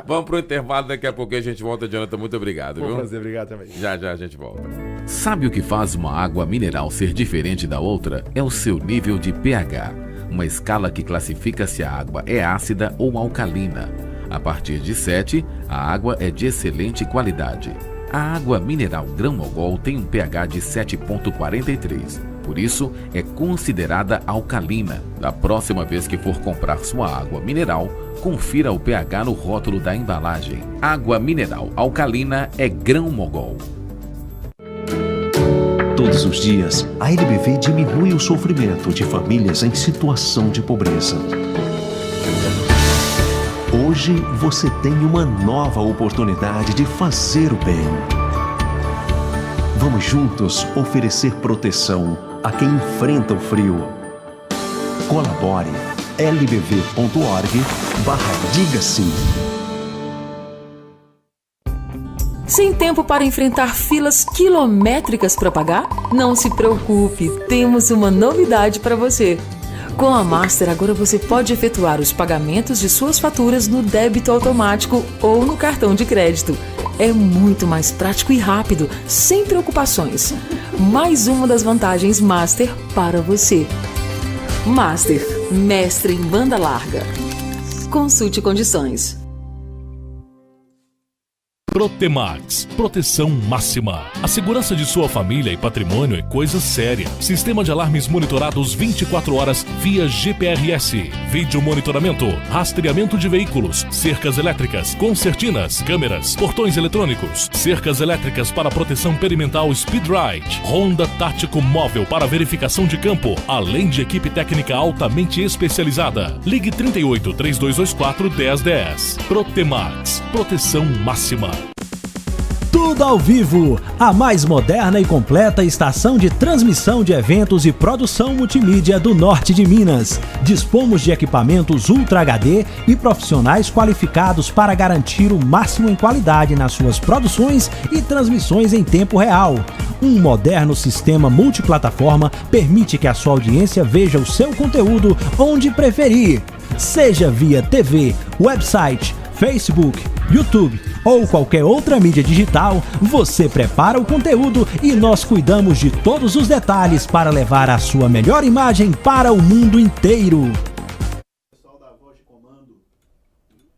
vamos pro intervalo, daqui a pouco a gente volta, Jonathan. Muito obrigado, Foi um viu? prazer, obrigado também. Já a gente volta. Sabe o que faz uma água mineral ser diferente da outra? É o seu nível de pH, uma escala que classifica se a água é ácida ou alcalina. A partir de 7, a água é de excelente qualidade. A água mineral Grão-Mogol tem um pH de 7,43. Por isso, é considerada alcalina. Da próxima vez que for comprar sua água mineral, confira o pH no rótulo da embalagem. Água mineral alcalina é Grão-Mogol. Todos os dias, a LBV diminui o sofrimento de famílias em situação de pobreza. Hoje você tem uma nova oportunidade de fazer o bem. Vamos juntos oferecer proteção a quem enfrenta o frio. Colabore lbv.org/diga sim. Sem tempo para enfrentar filas quilométricas para pagar? Não se preocupe, temos uma novidade para você. Com a Master, agora você pode efetuar os pagamentos de suas faturas no débito automático ou no cartão de crédito. É muito mais prático e rápido, sem preocupações. Mais uma das vantagens Master para você. Master, mestre em banda larga. Consulte condições. Protemax, proteção máxima. A segurança de sua família e patrimônio é coisa séria. Sistema de alarmes monitorados 24 horas via GPRS. Vídeo monitoramento, rastreamento de veículos, cercas elétricas, concertinas, câmeras, portões eletrônicos, cercas elétricas para proteção perimetral Speed Ride, ronda tático móvel para verificação de campo, além de equipe técnica altamente especializada. Ligue 38 3224 1010. Protemax, proteção máxima. Tudo ao vivo, a mais moderna e completa estação de transmissão de eventos e produção multimídia do norte de Minas. Dispomos de equipamentos Ultra HD e profissionais qualificados para garantir o máximo em qualidade nas suas produções e transmissões em tempo real. Um moderno sistema multiplataforma permite que a sua audiência veja o seu conteúdo onde preferir, seja via TV, website, Facebook, YouTube ou qualquer outra mídia digital. Você prepara o conteúdo e nós cuidamos de todos os detalhes para levar a sua melhor imagem para o mundo inteiro. Pessoal da Voz de Comando.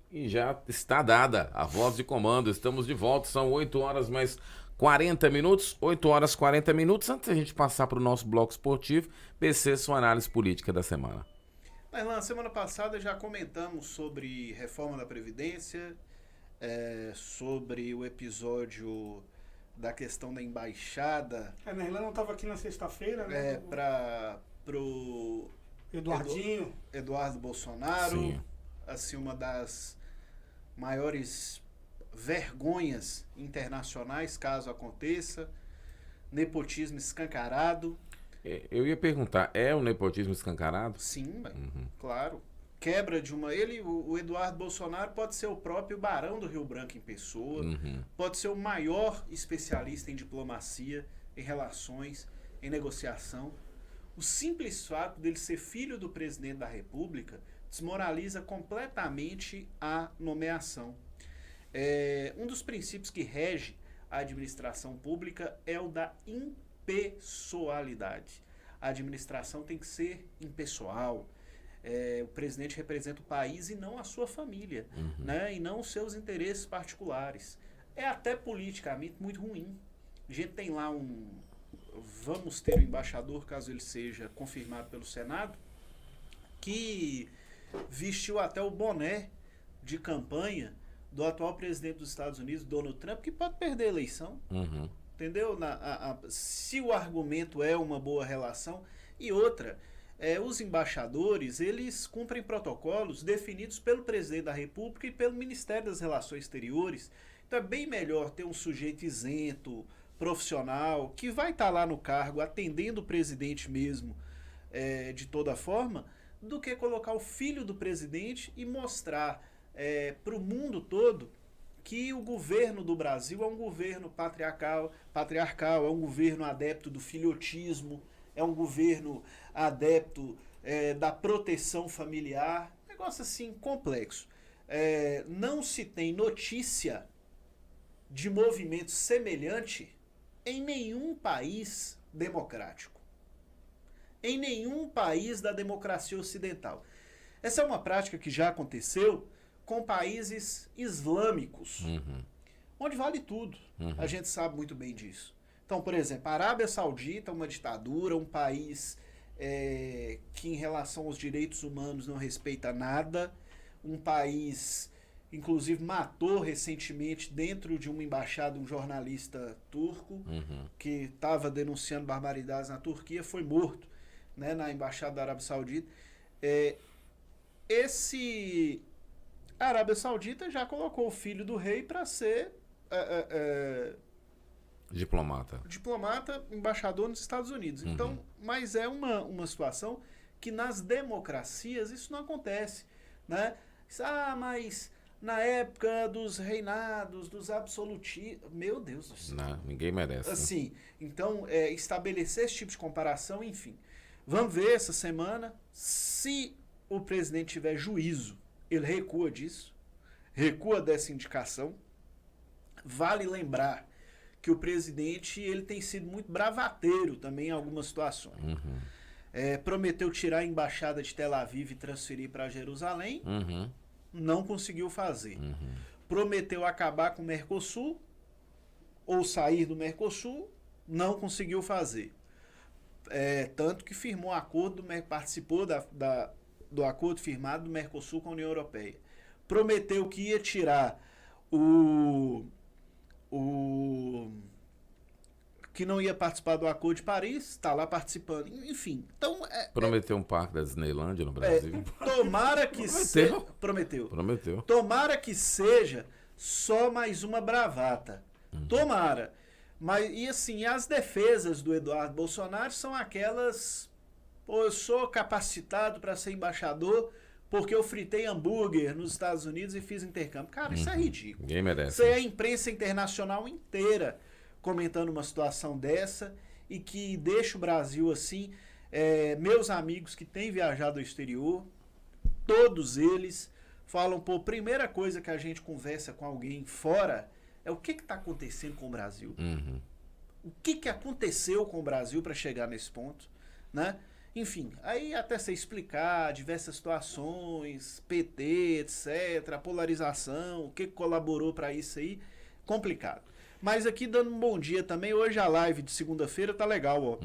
E já está dada a voz de comando. Estamos de volta, são 8 horas mais 40 minutos. 8 horas 40 minutos. Antes da gente passar para o nosso bloco esportivo, PC, sua análise política da semana. Erlan, semana passada já comentamos sobre reforma da Previdência, sobre o episódio da questão da embaixada. Nerlan não estava aqui na sexta-feira, né? Pro Eduardinho. Eduardo Bolsonaro. Sim. Assim, uma das maiores vergonhas internacionais, caso aconteça. Nepotismo escancarado. Eu ia perguntar, é o nepotismo escancarado? Sim, claro. Quebra de uma... o Eduardo Bolsonaro pode ser o próprio Barão do Rio Branco em pessoa, pode ser o maior especialista em diplomacia, em relações, em negociação. O simples fato dele ser filho do presidente da República desmoraliza completamente a nomeação. Um dos princípios que rege a administração pública é o da impessoalidade. A administração tem que ser impessoal. O presidente representa o país e não a sua família, né? E não os seus interesses particulares. É até politicamente muito ruim. A gente tem lá vamos ter um embaixador, caso ele seja confirmado pelo Senado, que vestiu até o boné de campanha do atual presidente dos Estados Unidos, Donald Trump, que pode perder a eleição. Entendeu? Se o argumento é uma boa relação. E outra, os embaixadores, eles cumprem protocolos definidos pelo presidente da República e pelo Ministério das Relações Exteriores. Então é bem melhor ter um sujeito isento, profissional, que vai estar lá no cargo atendendo o presidente mesmo, de toda forma, do que colocar o filho do presidente e mostrar para o mundo todo que o governo do Brasil é um governo patriarcal, é um governo adepto do filhotismo, é um governo adepto da proteção familiar, negócio assim complexo. Não se tem notícia de movimento semelhante em nenhum país democrático, em nenhum país da democracia ocidental. Essa é uma prática que já aconteceu com países islâmicos, onde vale tudo. A gente sabe muito bem disso. Então, por exemplo, a Arábia Saudita, uma ditadura, um país que em relação aos direitos humanos não respeita nada, um país, inclusive, matou recentemente dentro de uma embaixada um jornalista turco que estava denunciando barbaridades na Turquia, foi morto, né, na embaixada da Arábia Saudita. A Arábia Saudita já colocou o filho do rei para ser diplomata, embaixador nos Estados Unidos. Então, mas é uma situação que nas democracias isso não acontece, né? Mas na época dos reinados, dos absolutistas, meu Deus do céu. Não, ninguém merece. Assim, então, estabelecer esse tipo de comparação, enfim. Vamos ver essa semana se o presidente tiver juízo. Ele recua disso, recua dessa indicação, Vale lembrar que o presidente ele tem sido muito bravateiro também em algumas situações. Prometeu tirar a embaixada de Tel Aviv e transferir para Jerusalém, não conseguiu fazer. Prometeu acabar com o Mercosul, ou sair do Mercosul, não conseguiu fazer. Tanto que firmou acordo, participou do acordo firmado do Mercosul com a União Europeia. Prometeu que ia tirar que não ia participar do Acordo de Paris, está lá participando. Enfim, então... Prometeu um parque da Disneylandia no Brasil. Tomara que seja... Prometeu. Tomara que seja só mais uma bravata. Tomara. Mas, e assim, as defesas do Eduardo Bolsonaro são aquelas... Pô, eu sou capacitado para ser embaixador porque eu fritei hambúrguer nos Estados Unidos e fiz intercâmbio. Cara, isso é ridículo. Ninguém merece. Isso é a imprensa internacional inteira comentando uma situação dessa e que deixa o Brasil assim. Meus amigos que têm viajado ao exterior, todos eles falam, pô, primeira coisa que a gente conversa com alguém fora é o que está acontecendo com o Brasil. O que aconteceu com o Brasil para chegar nesse ponto, né? Enfim, aí até você explicar diversas situações, PT, etc., a polarização, o que colaborou para isso aí, complicado. Mas aqui dando um bom dia também, hoje a live de segunda-feira tá legal, ó.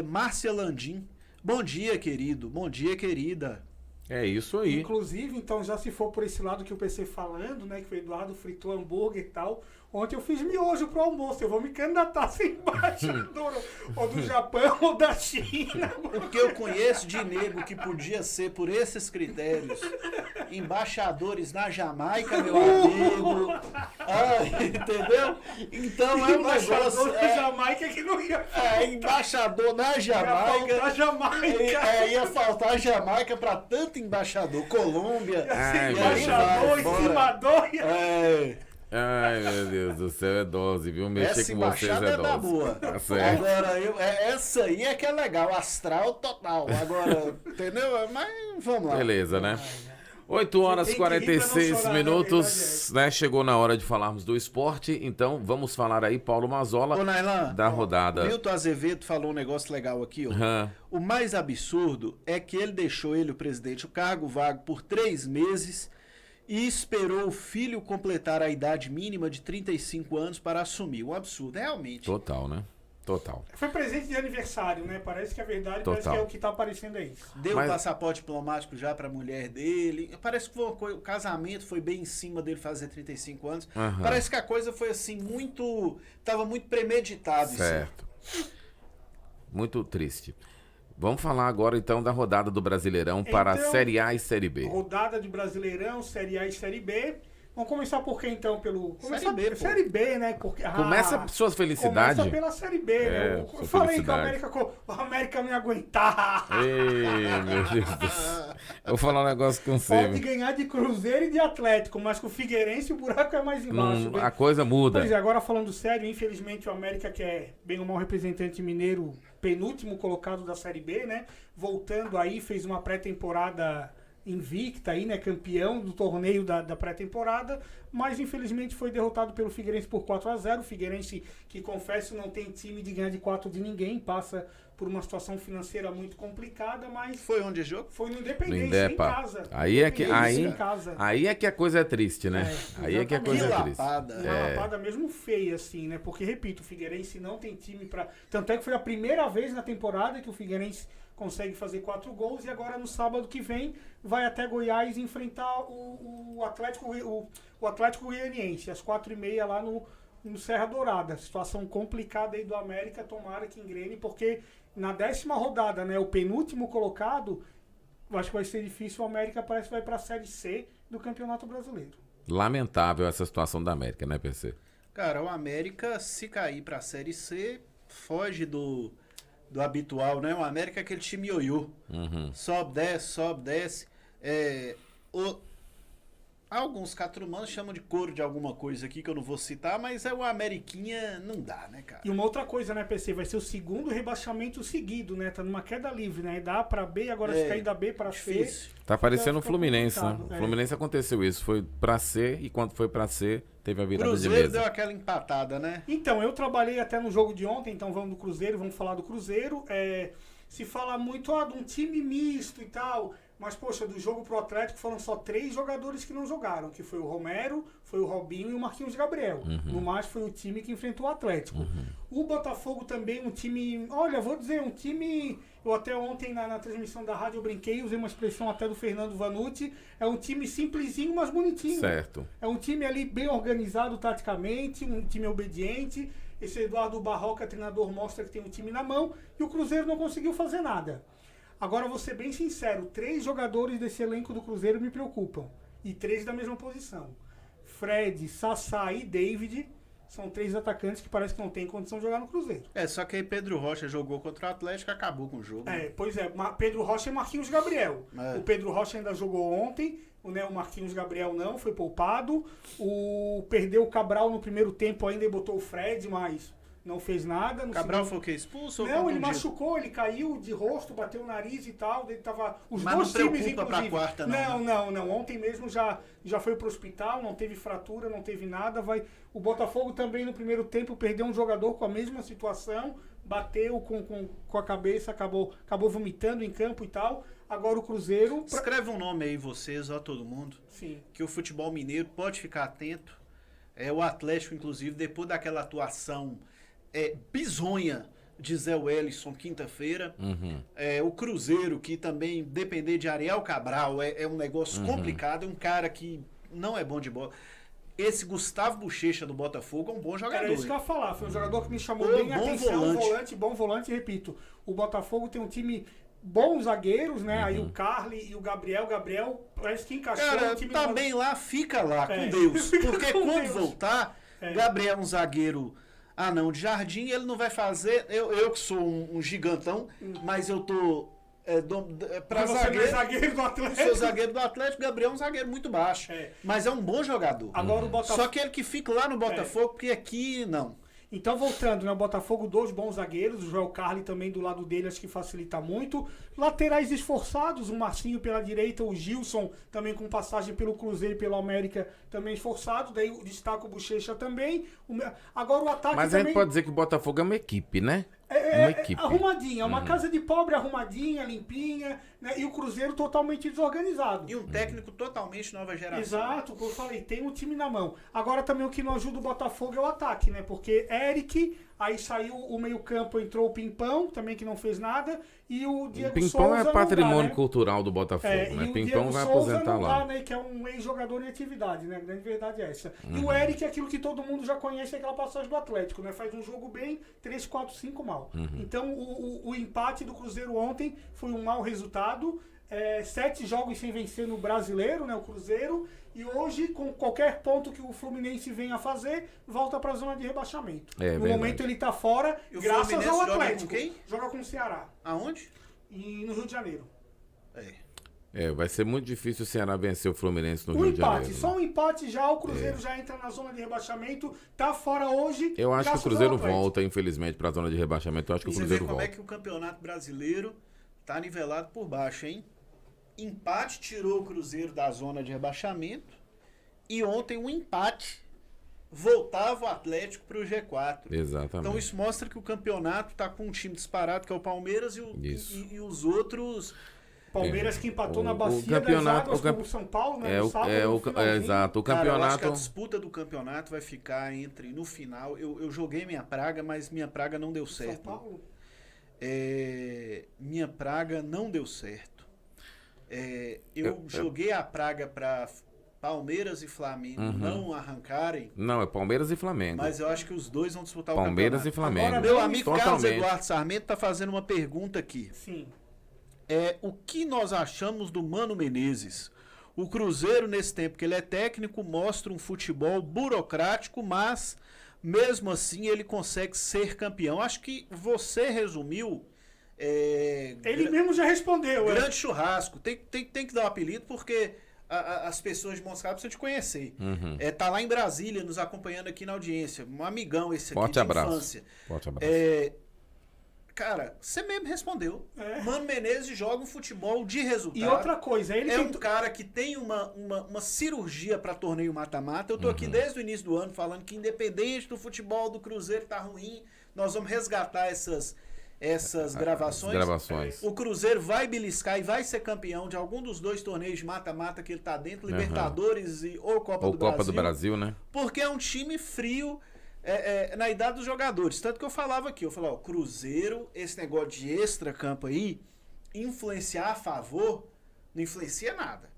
Márcia Landim, bom dia, querido, bom dia, querida. É isso aí. Inclusive, então, já se for por esse lado que o PC falando, né, que o Eduardo fritou hambúrguer e tal, ontem eu fiz miojo pro almoço, eu vou me candidatar a ser embaixador ou do Japão ou da China. O que eu conheço de nego que podia ser, por esses critérios, embaixadores na Jamaica, meu amigo. Entendeu? Então é um negócio... da Jamaica que não ia faltar. Embaixador na Jamaica. Ia faltar Jamaica. Ia faltar a Jamaica pra tanto embaixador. Colômbia. Embaixador, ensimador. Ai, meu Deus do céu, é dose, viu? Mexer Essa com vocês embaixada é da dose. boa. Tá certo. Agora, essa aí é que é legal, astral total. Agora, entendeu? Mas vamos lá. Beleza, né? 8 horas e 46 minutos, né? Chegou na hora de falarmos do esporte, então vamos falar aí, Paulo Mazzola, Ô, Nailan, da rodada. Milton Azevedo falou um negócio legal aqui, ó. O mais absurdo é que ele deixou o presidente, o cargo vago por 3 meses e esperou o filho completar a idade mínima de 35 anos para assumir. Um absurdo, realmente. Total, né? Total. Foi presente de aniversário, né? Parece que é verdade, Total. parece que é o que tá aparecendo aí. Deu o passaporte diplomático já pra mulher dele. Parece que foi o casamento foi bem em cima dele fazer 35 anos. Parece que a coisa foi assim, tava muito premeditado. Certo. Muito triste. Vamos falar agora então da rodada do Brasileirão para a Série A e Série B. Rodada de Brasileirão, Série A e Série B. Vamos começar por quê, então? Série B, né? Porque, começa sua felicidade. Começa pela Série B, né? Eu falei que o América não ia aguentar. Ei, meu Deus do céu. Eu vou falar um negócio com você. Pode ganhar de Cruzeiro e de Atlético, mas com o Figueirense o buraco é mais embaixo. A coisa muda. Pois é, agora falando sério, infelizmente o América, que é bem ou mal representante mineiro, penúltimo colocado da Série B, né? Voltando aí, fez uma pré-temporada invicta aí, né, campeão do torneio da pré-temporada, mas infelizmente foi derrotado pelo Figueirense por 4-0. O Figueirense, que confesso, não tem time de ganhar de 4 de ninguém, passa por uma situação financeira muito complicada, mas... Foi onde o jogo? Foi no Independência, em casa. Aí é que a coisa é triste, né? Aí é que a coisa é triste. Uma lapada mesmo feia, assim, né? Porque, repito, o Figueirense não tem time pra... Tanto é que foi a primeira vez na temporada que o Figueirense consegue fazer 4 gols e agora no sábado que vem vai até Goiás enfrentar o Atlético Goianiense, às 4h30 lá no Serra Dourada. Situação complicada aí do América, tomara que engrene, porque na 10ª rodada, né, o penúltimo colocado, acho que vai ser difícil, o América parece que vai para a Série C do Campeonato Brasileiro. Lamentável essa situação da América, né, PC? Cara, o América, se cair para a Série C, foge do habitual, né? O América é aquele time ioiô. Sobe, desce. Alguns catrumanos chamam de couro de alguma coisa aqui que eu não vou citar, mas é o Ameriquinha, não dá, né, cara? E uma outra coisa, né, PC? Vai ser o segundo rebaixamento seguido, né? Tá numa queda livre, né? Da A pra B, agora se cair da B pra C. Difícil. Tá parecendo o fica Fluminense, né? complicado, O Fluminense aconteceu isso. Foi pra C e quando foi pra C, teve a virada de Cruzeiro mesa. deu aquela empatada, né? Então, eu trabalhei até no jogo de ontem, então vamos do Cruzeiro, vamos falar do Cruzeiro. Se fala muito de um time misto e tal, mas, poxa, do jogo pro Atlético foram só 3 jogadores que não jogaram, que foi o Romero, foi o Robinho e o Marquinhos Gabriel. No mais, foi o time que enfrentou o Atlético. O Botafogo também, um time... Olha, vou dizer, um time... Eu até ontem na transmissão da rádio eu brinquei, usei uma expressão até do Fernando Vanucci, é um time simplesinho, mas bonitinho. Certo. É um time ali bem organizado taticamente, um time obediente. Esse Eduardo Barroca, treinador, mostra que tem um time na mão e o Cruzeiro não conseguiu fazer nada. Agora, vou ser bem sincero, 3 jogadores desse elenco do Cruzeiro me preocupam. E 3 da mesma posição. Fred, Sassá e David são 3 atacantes que parece que não tem condição de jogar no Cruzeiro. Só que aí Pedro Rocha jogou contra o Atlético e acabou com o jogo. Pois é, Pedro Rocha e Marquinhos Gabriel. É. O Pedro Rocha ainda jogou ontem, o Marquinhos Gabriel não, foi poupado. Perdeu o Cabral no primeiro tempo ainda e botou o Fred, mas não fez nada. No Cabral segundo... foi o quê? Expulso ou Não, ele contundido? machucou, ele caiu de rosto, bateu o nariz e tal. Ele tava. Os Mas dois não times, preocupa pra inclusive. quarta, não, Não. Ontem mesmo já foi pro hospital, não teve fratura, não teve nada. O Botafogo também no primeiro tempo perdeu um jogador com a mesma situação, bateu com a cabeça, acabou vomitando em campo e tal. Agora o Cruzeiro. Escreve um nome aí, vocês, todo mundo. Sim. Que o futebol mineiro pode ficar atento. O Atlético, inclusive, depois daquela atuação bizonha de Zé Wellison quinta-feira. O Cruzeiro, que também depender de Ariel Cabral é um negócio complicado, é um cara que não é bom de bola. Esse Gustavo Bochecha do Botafogo é um bom jogador. Era isso que eu ia falar, foi um jogador que me chamou Bom bem a atenção, volante. bom volante, e repito, o Botafogo tem um time bons zagueiros, né? Aí o Carly e o Gabriel parece que encaixou Cara, no time tá do... bem lá, fica lá, É. com Deus. Porque Com quando Deus. voltar, Gabriel é um zagueiro não de jardim, ele não vai fazer... Eu que sou um gigantão, mas eu tô... pra Mas você não é zagueiro... zagueiro do Atlético. Sou zagueiro do Atlético, Gabriel é um zagueiro muito baixo. Mas é um bom jogador. Agora o Botafogo... Só que ele que fica lá no Botafogo, porque aqui não. Então, voltando, né? O Botafogo, 2 bons zagueiros. O Joel Carli também do lado dele, acho que facilita muito. Laterais esforçados, o Marcinho pela direita, o Gilson também com passagem pelo Cruzeiro e pela América também esforçado. Daí o destaque o Bochecha também. Agora o ataque Mas também... a gente pode dizer que o Botafogo é uma equipe, né? Uma equipe. Arrumadinha, uma casa de pobre arrumadinha, limpinha, né? E o Cruzeiro totalmente desorganizado. E um técnico totalmente nova geração. Exato, como eu falei, tem um time na mão. Agora também o que não ajuda o Botafogo é o ataque, né? Porque Eric, aí saiu o meio-campo, entrou o Pimpão, também que não fez nada, e o Diego Pimpão Souza é não patrimônio dá, né? cultural do Botafogo, né? E o Pimpão Diego vai Souza aposentar não lá. dá, né? Que é um ex-jogador em atividade, né? A grande verdade é essa. E o Eric é aquilo que todo mundo já conhece, aquela passagem do Atlético, né? Faz um jogo bem, 3, 4, 5 mal. Então o empate do Cruzeiro ontem foi um mau resultado. 7 jogos sem vencer no Brasileiro, né? O Cruzeiro. E hoje, com qualquer ponto que o Fluminense venha a fazer, volta para a zona de rebaixamento. No verdade. momento ele está fora, E o graças Fluminense ao joga com Atlético. quem? Joga com o Ceará. Aonde? E no Rio de Janeiro. Vai ser muito difícil o Ceará vencer o Fluminense no Um Rio de empate, Janeiro. só um empate já, o Cruzeiro já entra na zona de rebaixamento, tá fora hoje. Eu acho que o graças ao Cruzeiro Atlético. volta, infelizmente, para a zona de rebaixamento. Eu acho que o Você vê Cruzeiro como volta. é que o Campeonato Brasileiro tá nivelado por baixo, hein? Empate tirou o Cruzeiro da zona de rebaixamento e ontem um empate voltava o Atlético para o G4. Exatamente. Então isso mostra que o campeonato tá com um time disparado, que é o Palmeiras, e os outros... Palmeiras que empatou na O bacia campeonato- das águas o camp- com o São Paulo, né? É, no o, sábado, é, no o, finalzinho. exato. O Cara, eu acho que a campeonato. disputa do campeonato vai ficar no final, eu joguei minha praga, mas minha praga não deu São certo. Paulo. Minha praga não deu certo. Eu joguei a praga para Palmeiras e Flamengo não arrancarem, Não, é Palmeiras e Flamengo. mas eu acho que os dois vão disputar Palmeiras o e campeonato. Flamengo. Agora, Meu amigo Carlos Totalmente. Eduardo Sarmento tá fazendo uma pergunta aqui. Sim. O que nós achamos do Mano Menezes? O Cruzeiro, nesse tempo que ele é técnico, mostra um futebol burocrático, mas mesmo assim ele consegue ser campeão. Acho que você resumiu. Ele mesmo já respondeu. Grande churrasco. Tem que dar um apelido, porque as pessoas de Montes Claros precisam te conhecer. Tá lá em Brasília, nos acompanhando aqui na audiência. Um amigão esse aqui de infância. Forte abraço. Cara, você mesmo respondeu. Mano Menezes joga um futebol de resultado. E outra coisa, ele um cara que tem uma cirurgia para torneio mata-mata. Eu tô aqui desde o início do ano falando que independente do futebol do Cruzeiro tá ruim, nós vamos resgatar essas gravações. O Cruzeiro vai beliscar e vai ser campeão de algum dos 2 torneios de mata-mata que ele tá dentro, Libertadores ou Copa do Brasil, né? Porque é um time frio na idade dos jogadores. Tanto que eu falava aqui, ó, Cruzeiro, esse negócio de extra-campo aí, influenciar a favor, não influencia nada.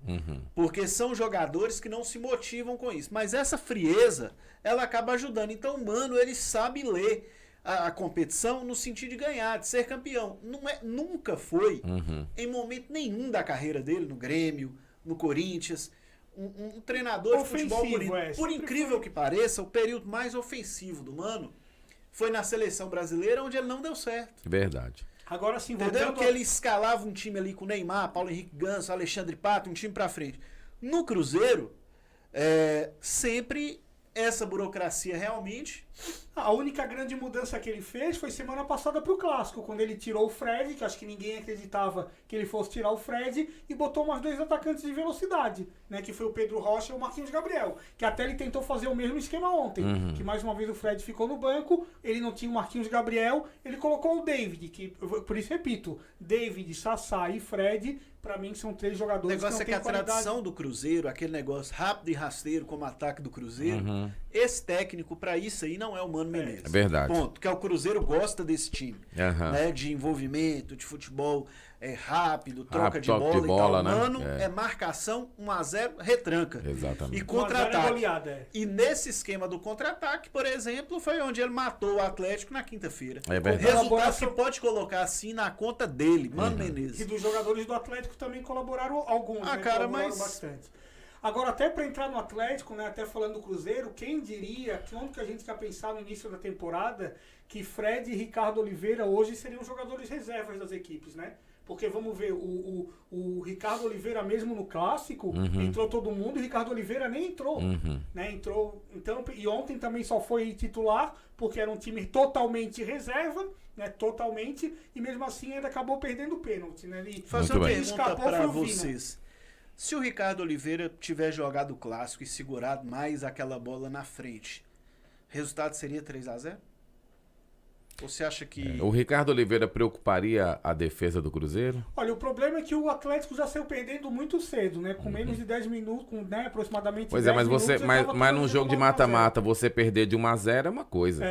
Porque são jogadores que não se motivam com isso. Mas essa frieza, ela acaba ajudando. Então, mano, ele sabe ler a competição no sentido de ganhar, de ser campeão. Nunca foi, em momento nenhum da carreira dele, no Grêmio, no Corinthians, um treinador ofensivo, de futebol bonito. Por incrível que pareça, o período mais ofensivo do Mano foi na seleção brasileira, onde ele não deu certo. Verdade. Agora sim, entendeu? Que ele escalava um time ali com Neymar, Paulo Henrique Ganso, Alexandre Pato, um time pra frente. No Cruzeiro, sempre essa burocracia realmente. A única grande mudança que ele fez foi semana passada pro Clássico, quando ele tirou o Fred, que acho que ninguém acreditava que ele fosse tirar o Fred, e botou mais 2 atacantes de velocidade, né? Que foi o Pedro Rocha e o Marquinhos Gabriel. Que até ele tentou fazer o mesmo esquema ontem. Que mais uma vez o Fred ficou no banco, ele não tinha o Marquinhos Gabriel, ele colocou o David, que, por isso repito, David, Sassá e Fred, pra mim são 3 jogadores que não têm qualidade. O negócio é que a tradição do Cruzeiro, aquele negócio rápido e rasteiro como ataque do Cruzeiro, esse técnico pra isso aí não é o Mano Menezes. É verdade. Ponto. Que o Cruzeiro gosta desse time. Né, de envolvimento, de futebol rápido, troca de bola e tal. Né? Mano, é marcação, 1-0, retranca. Exatamente. E contra-ataque. E nesse esquema do contra-ataque, por exemplo, foi onde ele matou o Atlético na quinta-feira. É verdade. Resultado que pode colocar assim na conta dele, Mano Menezes. E dos jogadores do Atlético também colaboraram alguns, né? Cara, colaboraram bastante. Agora, até para entrar no Atlético, né, até falando do Cruzeiro, quem diria, que onde que a gente quer pensar no início da temporada, que Fred e Ricardo Oliveira hoje seriam jogadores reservas das equipes, né? Porque vamos ver, o Ricardo Oliveira mesmo no Clássico, entrou todo mundo e o Ricardo Oliveira nem entrou. Né? Entrou, então, e ontem também só foi titular, porque era um time totalmente reserva, né? Totalmente, e mesmo assim ainda acabou perdendo o pênalti. Né? Fazer uma pergunta para vocês. Se o Ricardo Oliveira tiver jogado o Clássico e segurado mais aquela bola na frente, o resultado seria 3-0? Ou você acha que... O Ricardo Oliveira preocuparia a defesa do Cruzeiro? Olha, o problema é que o Atlético já saiu perdendo muito cedo, né? Com menos de 10 minutos, com, né, aproximadamente pois 10 mas você, minutos, mas num jogo de mata-mata, você perder de 1-0 é uma coisa.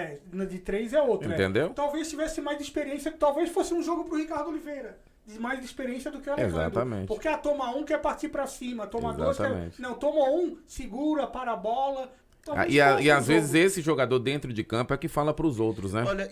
De 3 é outra. Entendeu? Talvez tivesse mais experiência, talvez fosse um jogo pro Ricardo Oliveira. Mais experiência do que o Alejandro. Exatamente. Porque a toma 1 quer partir pra cima, toma 2 quer... Não, toma 1, segura, para a bola... E às vezes esse jogador dentro de campo é que fala pros outros, né? Olha,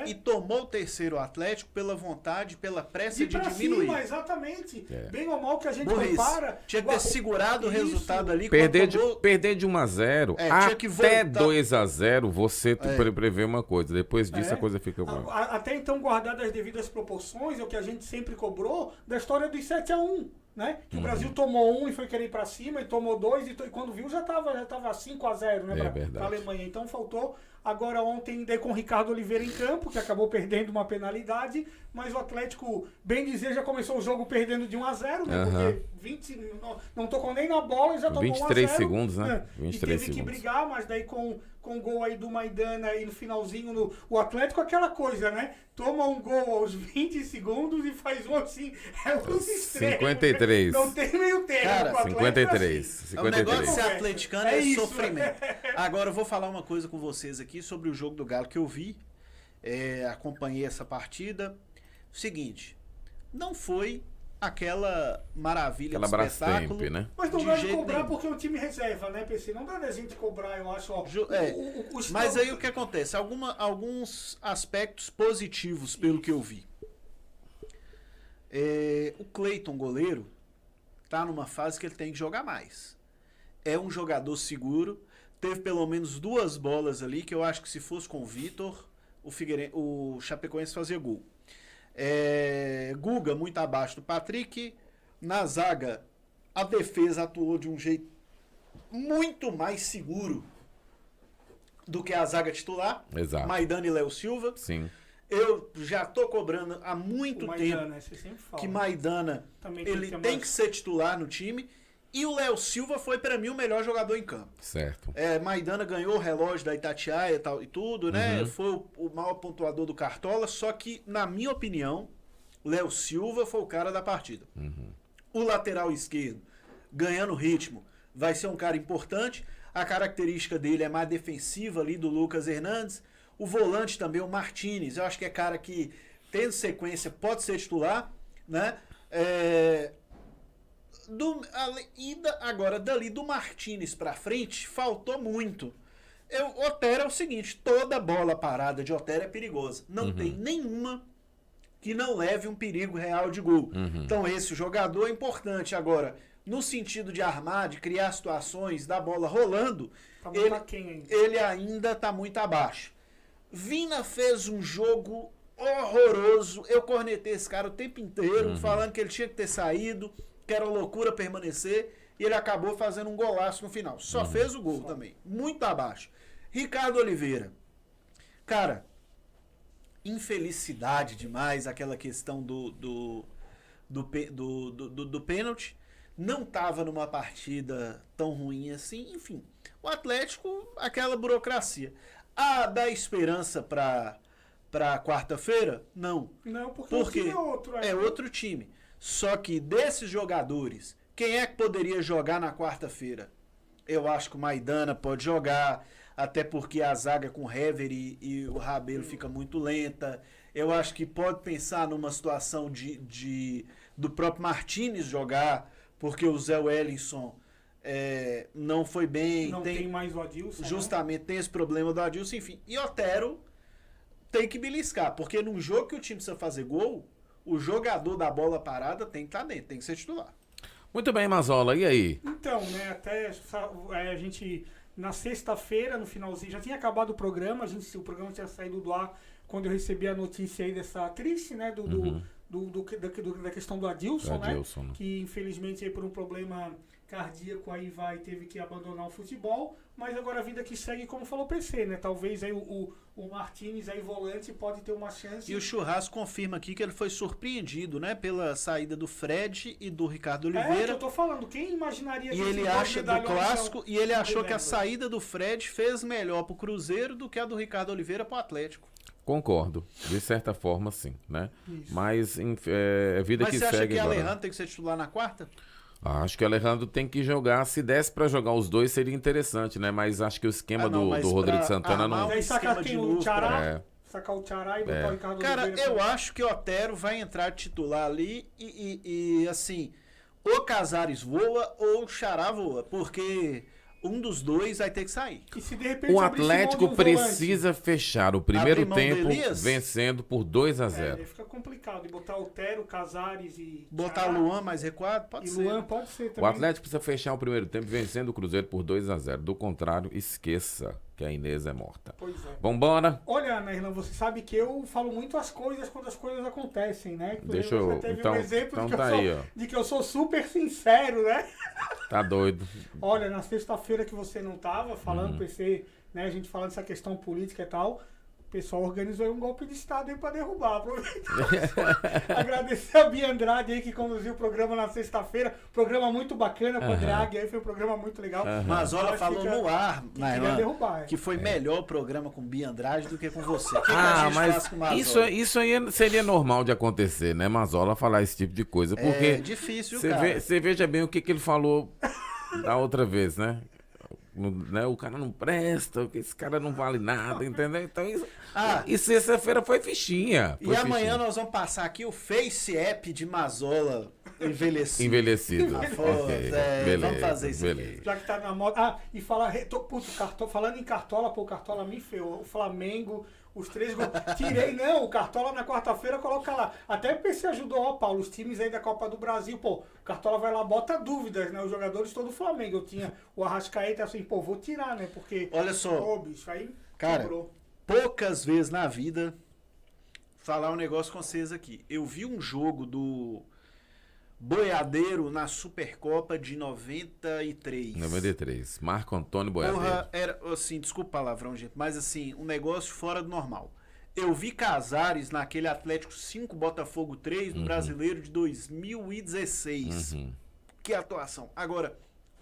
e tomou o terceiro Atlético pela vontade, pela pressa de diminuir. Cima, exatamente. Bem ou mal que a gente compara. Tinha que ter segurado o resultado ali. Perder de 1-0 até 2-0, você prevê uma coisa. Depois disso a coisa fica boa. Até então, guardado as devidas proporções, é o que a gente sempre cobrou da história dos 7-1. Né? Que o Brasil tomou 1 e foi querer ir pra cima, e tomou 2, e quando viu já tava 5-0, né, pra Alemanha. Então faltou. Agora ontem dei com o Ricardo Oliveira em campo, que acabou perdendo uma penalidade, mas o Atlético, bem dizer, já começou o jogo perdendo de 1-0, né? Porque não tocou nem na bola e já tomou 23 segundos, né? 23 e teve segundos. Que brigar, mas daí com o gol aí do Maidana aí no finalzinho, o Atlético, aquela coisa, né? Toma um gol aos 20 segundos e faz um assim, um 53. Não tem meio tempo. Cara, 53. Assim. O negócio de ser atleticano é sofrimento. Agora eu vou falar uma coisa com vocês aqui sobre o jogo do Galo que eu vi. Acompanhei essa partida. Seguinte, não foi aquela maravilha, aquela de espetáculo, Brastemp, né? Mas não dá de cobrar porque é um time reserva, né, PC? Não dá da gente cobrar, eu acho. Ó, mas aí o que acontece? Alguns aspectos positivos, pelo que eu vi. O Cleiton, goleiro, tá numa fase que ele tem que jogar mais. É um jogador seguro. Teve pelo menos 2 bolas ali, que eu acho que se fosse com o Vitor, o Chapecoense fazia gol. Guga muito abaixo do Patrick. Na zaga, A defesa atuou de um jeito muito mais seguro do que a zaga titular. Exato. Maidana e Léo Silva. Sim. Eu já tô cobrando há muito tempo você sempre fala. que Maidana Também ele ter tem mais- que ser titular no time. E o Léo Silva foi pra mim o melhor jogador em campo. Certo. Maidana ganhou o relógio da Itatiaia e tal e tudo, né? Uhum. Foi o maior pontuador do Cartola, só que, na minha opinião, Léo Silva foi o cara da partida. O lateral esquerdo, ganhando ritmo, vai ser um cara importante. A característica dele é mais defensiva ali do Lucas Hernandes. O volante também, o Martínez, eu acho que é cara que, tendo sequência, pode ser titular, né? Agora, dali do Martínez pra frente, faltou muito. Otero é o seguinte, toda bola parada de Otero é perigosa. Não tem nenhuma que não leve um perigo real de gol. Então esse jogador é importante. Agora, no sentido de armar, de criar situações, da bola rolando, Tá muito aquém ainda. ele ainda tá muito abaixo. Vina fez um jogo horroroso. Eu cornetei esse cara o tempo inteiro, falando que ele tinha que ter saído, que era loucura permanecer, e ele acabou fazendo um golaço no final. Só fez o gol também. Muito abaixo. Ricardo Oliveira. Cara, infelicidade demais aquela questão do pênalti. Não estava numa partida tão ruim assim. Enfim, o Atlético, aquela burocracia. Dá esperança para quarta-feira? Não. Não, porque o time é outro. É outro time. Só que desses jogadores, quem é que poderia jogar na quarta-feira? Eu acho que o Maidana pode jogar, até porque a zaga com o Hever e o Rabelo fica muito lenta. Eu acho que pode pensar numa situação do próprio Martínez jogar, porque o Zé Wellington não foi bem. Não tem mais o Adilson. Justamente, tem esse problema do Adilson, enfim. E Otero tem que beliscar, porque num jogo que o time precisa fazer gol, o jogador da bola parada tem que estar dentro, tem que ser titular. Muito bem, Mazola, e aí? Então, né, até a gente, na sexta-feira, no finalzinho, já tinha acabado o programa, o programa tinha saído do ar quando eu recebi a notícia aí dessa triste, né, da questão do Adilson, né, que infelizmente aí por um problema cardíaco aí teve que abandonar o futebol, mas agora a vida que segue, como falou o PC, né, talvez aí o Martínez aí volante pode ter uma chance. E o Churrasco confirma aqui que ele foi surpreendido, né, pela saída do Fred e do Ricardo Oliveira. Que eu tô falando, quem imaginaria e ele acha do clássico, e ele achou que a saída do Fred fez melhor pro Cruzeiro do que a do Ricardo Oliveira pro Atlético. Concordo, de certa forma sim, né? Isso. Mas é vida que segue. Mas você acha que agora. Alejandro tem que ser titular na quarta? Acho que o Alejandro tem que jogar. Se desse pra jogar os dois seria interessante, né? Mas acho que o esquema do Rodrigo Santana não. Aí sacar o Tchará, sacar o Tchará e botar o Ricardo Oliveira. Cara, eu acho que o Otero vai entrar titular ali e assim, ou Casares voa ou o Xará voa, porque um dos dois vai ter que sair. E se de repente o Atlético precisa fechar o primeiro tempo vencendo por 2-0. Fica complicado. E botar Otero, Casares e botar Luan mais recuado, pode ser. Luan pode ser também. O Atlético precisa fechar o primeiro tempo vencendo o Cruzeiro por 2-0. Do contrário, esqueça que a Inês é morta. Pois é. Vambora? Olha, Ana Irlan, você sabe que eu falo muito as coisas quando as coisas acontecem, né? Deixa eu... Então, um exemplo então tá aí, ó. De que eu sou super sincero, né? Tá doido. Olha, na sexta-feira que você não tava falando, PC, né? A gente falando dessa questão política e tal, o pessoal organizou aí um golpe de Estado aí pra derrubar. Agradecer a Bia Andrade aí que conduziu o programa na sexta-feira. Programa muito bacana com a Draghi aí, foi um programa muito legal. Mazola falou no ar, que foi melhor melhor o programa com Bia Andrade do que com você. Mas isso aí seria normal de acontecer, né, Mazola, falar esse tipo de coisa. Porque é difícil, cara. Você veja bem o que ele falou da outra vez, né? O cara não presta, esse cara não vale nada, entendeu? Então e sexta-feira foi fichinha. Amanhã nós vamos passar aqui o Face App de Mazola envelhecido. Beleza, vamos fazer isso beleza. Já que tá na moda. E falar, falando em Cartola, o Cartola me ferrou. O Flamengo, os 3 gols. Tirei, não, o Cartola na quarta-feira coloca lá. Até o PC ajudou, Paulo, os times aí da Copa do Brasil, o Cartola vai lá, bota dúvidas, né? Os jogadores todos do Flamengo. Eu tinha o Arrascaeta assim, vou tirar, né? Porque. Olha só. Bicho, aí cara, quebrou. Poucas vezes na vida falar um negócio com vocês aqui. Eu vi um jogo do Boiadeiro na Supercopa de 93. 93. Marco Antônio Boiadeiro. Porra, era assim, desculpa o palavrão, gente, mas assim, um negócio fora do normal. Eu vi Casares naquele Atlético 5, Botafogo 3, no Brasileiro de 2016. Que atuação. Agora,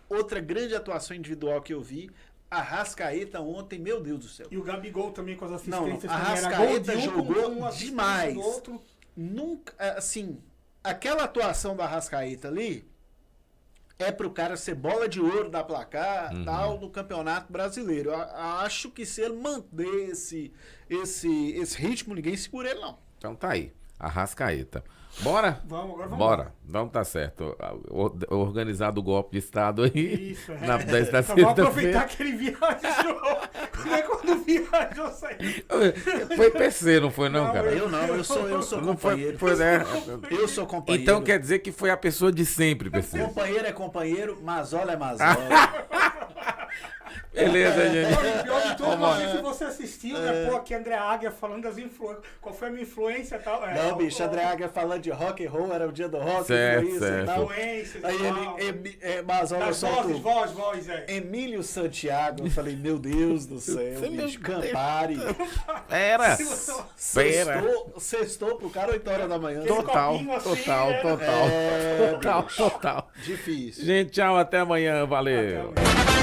outra grande atuação individual que eu vi, Arrascaeta ontem, meu Deus do céu. E o Gabigol também com as Não, assistências. Arrascaeta jogou uma assistência demais. do outro. Nunca, assim, aquela atuação do Arrascaeta ali é pro cara ser bola de ouro da placar, tal, no Campeonato Brasileiro. Acho que se ele manter esse ritmo, ninguém segura ele, não. Então tá aí. Arrascaeta. Bora? Agora vamos. Bora. Então tá certo. Organizado o golpe de Estado aí. Isso, Desta Só vou aproveitar sexta-feira. que ele viajou. Quando viajou, saiu. Foi PC, não foi não, Não, cara? Eu sou Não foi, companheiro. foi, né? Eu sou companheiro. Então quer dizer que foi a pessoa de sempre, PC. Companheiro é companheiro, mazola é mazola. Beleza, gente. Olha, o pior de tudo, não Vamos sei se você assistiu, né? Pô, aqui André Águia falando das influências. Qual foi a minha influência e tal. Não, bicho, André Águia falando de rock and roll, era o dia do rock, Certo, isso certo. e tal. Influências Aí e tal. ele, Mazola Das solta voz, é. Emílio Santiago. Eu falei, meu Deus do céu, bicho, Campari. Pera. Pera. Sextou pro cara 8 horas da manhã. Aquele Total, copinho assim, total, né? total. É, Total, total. difícil. Gente, tchau, até amanhã. Valeu. Até amanhã.